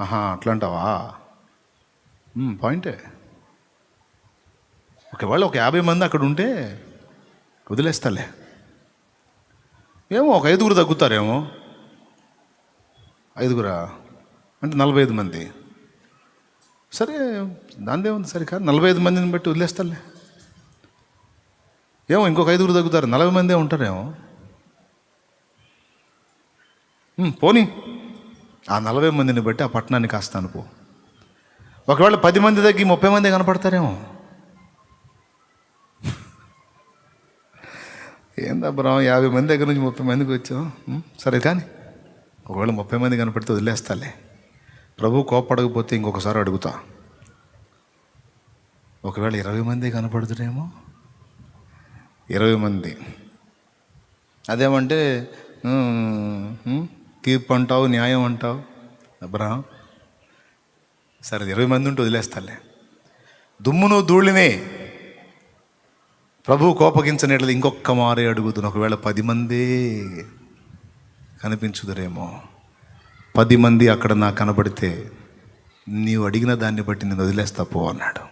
A: ఆహా, అట్లా అంటావా? పాయింటే. ఒకవేళ ఒక 50 మంది అక్కడ ఉంటే వదిలేస్తాలే. ఏమో ఒక 5గురు తగ్గుతారేమో. 5గురా అంటే 45 మంది. సరే, దానిదే ఉంది. సరే కాదు, 45 మందిని బట్టి వదిలేస్తాలే. ఏమో ఇంకొక 5గురు తగ్గుతారు, 40 మందే ఉంటారేమో. పోనీ ఆ 40 మందిని బట్టి ఆ పట్టణాన్ని కాస్తాను పో. ఒకవేళ 10 మంది తగ్గి 30 మంది కనపడతారేమో. ఏందబ్బా, 50 మంది దగ్గర నుంచి 30 మందికి వచ్చాం. సరే కానీ ఒకవేళ 30 మంది కనపడితే వదిలేస్తాలే. ప్రభు కోపడకపోతే ఇంకొకసారి అడుగుతా. ఒకవేళ 20 మంది కనపడుతురేమో. 20 మంది అదేమంటే తీర్పు అంటావు, న్యాయం అంటావు అబ్రహాం. సరే, 20 మంది ఉంటే వదిలేస్తాలే. దుమ్మును ధూళినే ప్రభు కోపగించనేట్లేదు. ఇంకొక మారే అడుగుతున్నా, ఒకవేళ 10 మందే కనిపించుదురేమో. 10 మంది అక్కడ నాకు కనబడితే నీవు అడిగిన దాన్ని బట్టి నేను వదిలేస్తా పో అన్నాడు.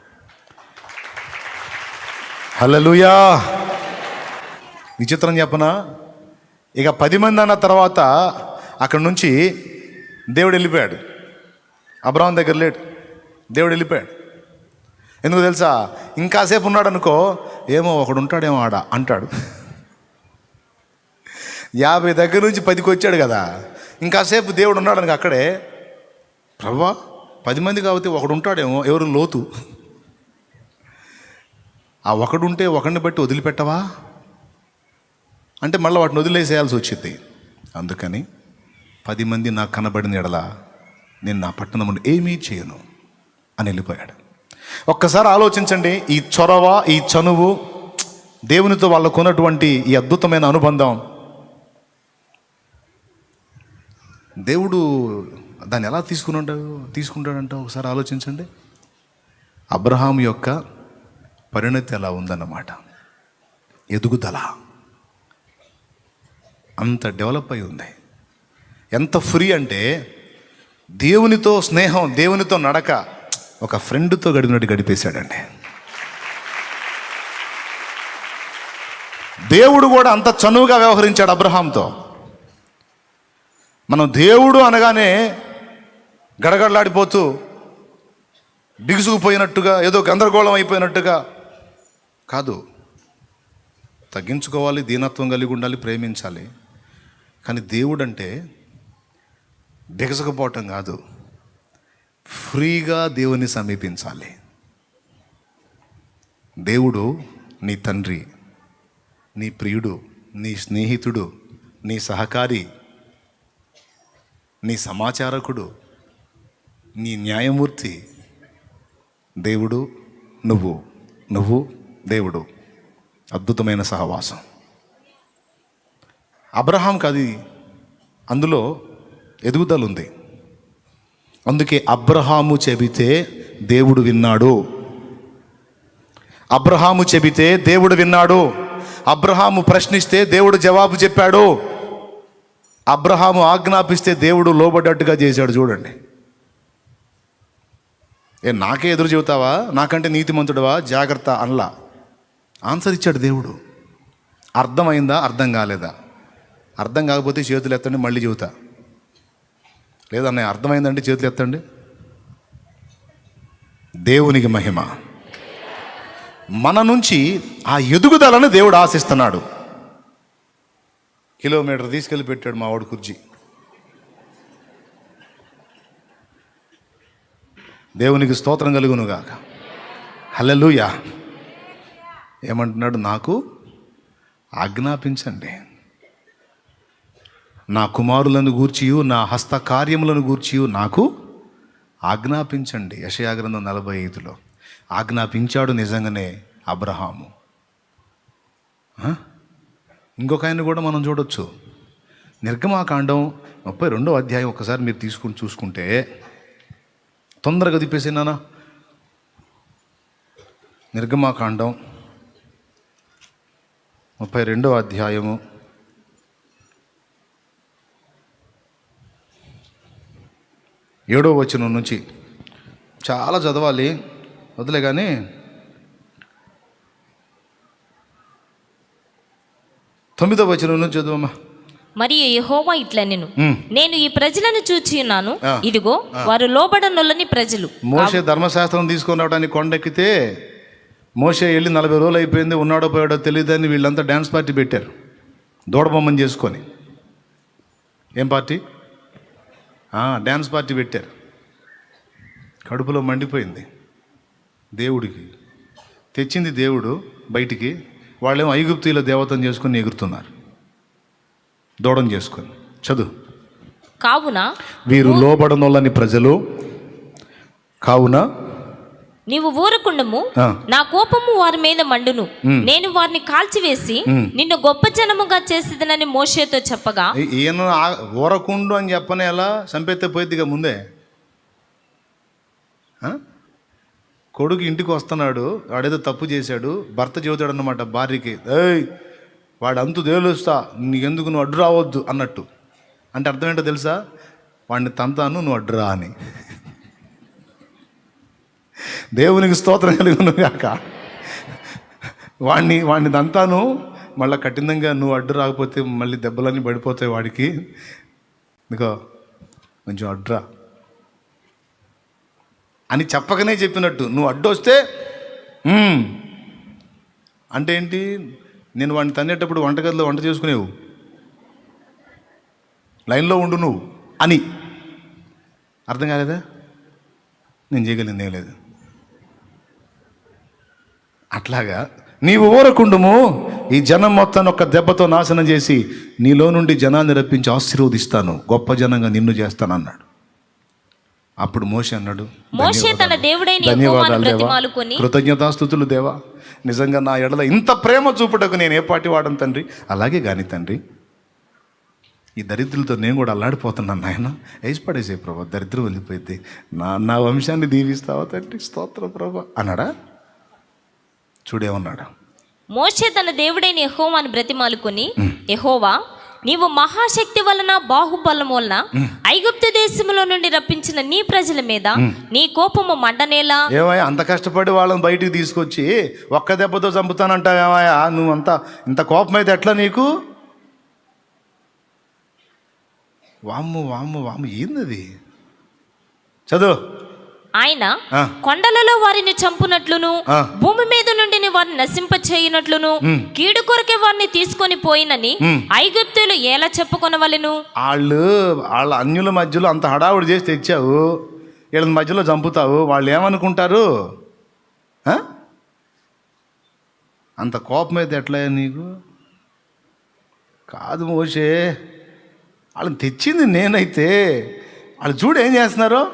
A: హల్లెలూయా. విచిత్రం చెప్పనా? ఇక 10 మంది అన్న తర్వాత అక్కడ నుంచి దేవుడు వెళ్ళిపోయాడు. అబ్రహాం దగ్గర లేడు, దేవుడు వెళ్ళిపోయాడు. ఎందుకు తెలుసా? ఇంకాసేపు ఉన్నాడు అనుకో, ఏమో ఒకడు ఉంటాడేమో ఆడ అంటాడు. 50 దగ్గర నుంచి 10కి వచ్చాడు కదా, ఇంకాసేపు దేవుడు ఉన్నాడు అక్కడే. ప్రభువా 10 మంది కాబట్టి ఒకడు ఉంటాడేమో, ఎవరు లోతు. ఆ ఒకడుంటే ఒకడిని బట్టి వదిలిపెట్టవా అంటే మళ్ళీ వాటిని వదిలేసేయాల్సి వచ్చింది. అందుకని 10 మంది నాకు కనబడిన ఎడల నేను నా పట్టణం ఏమీ చేయను అని వెళ్ళిపోయాడు. ఒక్కసారి ఆలోచించండి, ఈ చొరవ, ఈ చనువు, దేవునితో వాళ్ళకు ఉన్నటువంటి ఈ అద్భుతమైన అనుబంధం, దేవుడు దాన్ని ఎలా తీసుకుంటాడంటే ఒకసారి ఆలోచించండి. అబ్రహాం యొక్క పరిణతి ఎలా ఉందన్నమాట, ఎదుగుదల అంత డెవలప్ అయి ఉంది. ఎంత ఫ్రీ అంటే దేవునితో స్నేహం, దేవునితో నడక ఒక ఫ్రెండ్తో గడిపినట్టు గడిపేశాడండి. దేవుడు కూడా అంత చనువుగా వ్యవహరించాడు అబ్రహాంతో. మనం దేవుడు అనగానే గడగడలాడిపోతూ బిగుసుకుపోయినట్టుగా, ఏదో గందరగోళం అయిపోయినట్టుగా కాదు. తగ్గించుకోవాలి, దీనత్వం కలిగి ఉండాలి, ప్రేమించాలి. కానీ దేవుడు అంటే బిగసకపోవటం కాదు, ఫ్రీగా దేవుని సమీపించాలి. దేవుడు నీ తండ్రి, నీ ప్రియుడు, నీ స్నేహితుడు, నీ సహకారి, నీ సమాచారకుడు, నీ న్యాయమూర్తి. దేవుడు నువ్వు దేవుడు. అద్భుతమైన సహవాసం. అబ్రహాంకి అది అందులో ఎదుగుదల ఉంది. అందుకే అబ్రహాము చెబితే దేవుడు విన్నాడు. అబ్రహాము చెబితే దేవుడు విన్నాడు. అబ్రహాము ప్రశ్నిస్తే దేవుడు జవాబు చెప్పాడు. అబ్రహాము ఆజ్ఞాపిస్తే దేవుడు లోబడ్డట్టుగా చేశాడు. చూడండి, నాకే ఎదురు చెబుతావా, నాకంటే నీతిమంతుడవా, జాగ్రత్త అనలా. ఆన్సర్ ఇచ్చాడు దేవుడు. అర్థమైందా, అర్థం కాలేదా? అర్థం కాకపోతే చేతులు ఎత్తండి, మళ్ళీ చెబుతా. లేదన్నయ్య అర్థమైందండి, చేతులు ఎత్తండి. దేవునికి మహిమ. మన నుంచి ఆ ఎదుగుదలను దేవుడు ఆశిస్తున్నాడు. కిలోమీటర్ తీసుకెళ్ళి పెట్టాడు మా వాడు కుర్జీ. దేవునికి స్తోత్రం కలుగునుగాక. హల్లెలూయా. ఏమంటున్నాడు? నాకు ఆజ్ఞాపించండి, నా కుమారులను గూర్చియు నా హస్త కార్యములను గూర్చియు నాకు ఆజ్ఞాపించండి. యెషయా గ్రంథం 45లో ఆజ్ఞాపించాడు నిజంగానే అబ్రహాము. ఇంకొక ఆయన కూడా మనం చూడొచ్చు. నిర్గమాకాండం 32వ అధ్యాయం ఒకసారి మీరు చూసుకుంటే తొందరగా తిప్పేసినానా. నిర్గమాకాండం 32వ అధ్యాయము 7వ వచనం నుంచి చాలా చదవాలి, వదిలే కానీ 9వ వచనం నుంచి చదువమ్మా.
B: మరియు యెహోవా ఇట్లనెను, నేను ఈ ప్రజలను చూచి ఉన్నాను, ఇదిగో వారు లోబడనొల్లని ప్రజలు.
A: మోషే ధర్మశాస్త్రం తీసుకొని రావడానికి కొండెక్కితే మోషే వెళ్ళి 40 రోజులు అయిపోయింది, ఉన్నాడో పోయాడో తెలియదని వీళ్ళంతా డ్యాన్స్ పార్టీ పెట్టారు, దూడబొమ్మని చేసుకొని. ఏం పార్టీ? డ్యాన్స్ పార్టీ పెట్టారు. కడుపులో మండిపోయింది దేవుడికి. తెచ్చింది దేవుడు బయటికి, వాళ్ళేమో ఐగుప్తీల దేవతను చేసుకొని ఎగురుతున్నారు, దూడం చేసుకొని. చదువు.
B: కావున
A: వీరు లోబడనొల్లని ప్రజలు, కావున
B: నీవు ఊరకుండము, నా కోపము వారి మీద మండును, నేను వారిని కాల్చివేసి నిన్ను గొప్ప జనముగా చేసేదనని మోషేతో చెప్పగా.
A: ఈయన ఊరకుండు అని చెప్పనే ఎలా, చంపేస్తే పోయిద్దిగా ముందే. కొడుకు ఇంటికి వస్తున్నాడు, వాడేదో తప్పు చేశాడు, భర్త చెబుతాడు అన్నమాట భార్యకి, ఏయ్ వాడు అంతు తేలుస్తా, నీకెందుకు, నువ్వు అడ్డు రావద్దు అన్నట్టు. అంటే అర్థం ఏంటో తెలుసా? వాడిని తంతాను, నువ్వు అడ్డురా అని. దేవునికి స్తోత్రం కలుగును గాక. వాడిని తంతాను, మళ్ళీ కఠినంగా నువ్వు అడ్డు రాకపోతే మళ్ళీ దెబ్బలన్నీ పడిపోతాయి వాడికి, ఇదిగో కొంచెం అడ్డురా అని చెప్పకనే చెప్పినట్టు. నువ్వు అడ్డు వస్తే అంటే ఏంటి? నేను వాడిని తన్నేటప్పుడు వంటగదిలో వంట చేసుకునేవు, లైన్లో ఉండు నువ్వు అని. అర్థం కాలేదా? నేను చేయగలిగింది ఏం లేదు. అట్లాగా నీవు ఊరకుండుము, ఈ జనం మొత్తాన్ని ఒక దెబ్బతో నాశనం చేసి నీలో నుండి జనాన్ని రప్పించి ఆశీర్వదిస్తాను, గొప్ప జనంగా నిన్ను చేస్తాను అన్నాడు. అప్పుడు మోషే అన్నాడు,
B: మోషే తన దేవుడైన యెహోవాను
A: ధన్యవాదాలు దేవా,
B: బ్రతిమాలుకొని
A: కృతజ్ఞతాస్తుతులు దేవా, నిజంగా నా ఎడల ఇంత ప్రేమ చూపుటకు నేను ఏ పాటి వాడను తండ్రి. అలాగే కానీ తండ్రి, ఈ దరిద్రులతో నేను కూడా అల్లాడిపోతున్నాను నాయన, వేసి పడేసే ప్రభా, దరిద్రం వెళ్ళిపోయింది, నా వంశాన్ని దీవిస్తావా తండ్రి, స్తోత్రం ప్రభా అన్నాడా? చూడేమన్నాడు?
B: మోషే తన దేవుడైన యెహోవాను బ్రతిమాలుకొని, యెహోవా, నీవు మహాశక్తి వలన బాహుబలం వలన ఐగుప్తు దేశంలో నుండి రప్పించిన నీ ప్రజల మీద నీ కోపము మండనేలా?
A: ఏమయ్యా, అంత కష్టపడి వాళ్ళని బయటికి తీసుకొచ్చి ఒక్క దెబ్బతో చంపుతానంటావేమయ్యా, నువ్వు అంతా ఇంత కోపం అయితే ఎట్లా నీకు? వామ్ము వామ్ము వామ్ము, ఏందది? చదువు.
B: ఆయన కొండలలో వారిని చంపునట్లును, భూమి మీద నుండి వారిని నశింప చేయనట్లును, కీడు కొరకే వారిని తీసుకొని పోయినని ఐగుప్తులు ఎలా చెప్పుకొనవలెను? వాళ్ళ అన్యుల మధ్యలో అంత హడావుడి చేసి తెచ్చావు, వీళ్ళ మధ్యలో చంపుతావు, వాళ్ళు ఏమనుకుంటారు? అంత కోపం అయితే ఎట్లా నీకు? కాదు మోషే, వాళ్ళని తెచ్చింది నేనైతే, వాళ్ళు చూడు ఏం చేస్తున్నారో.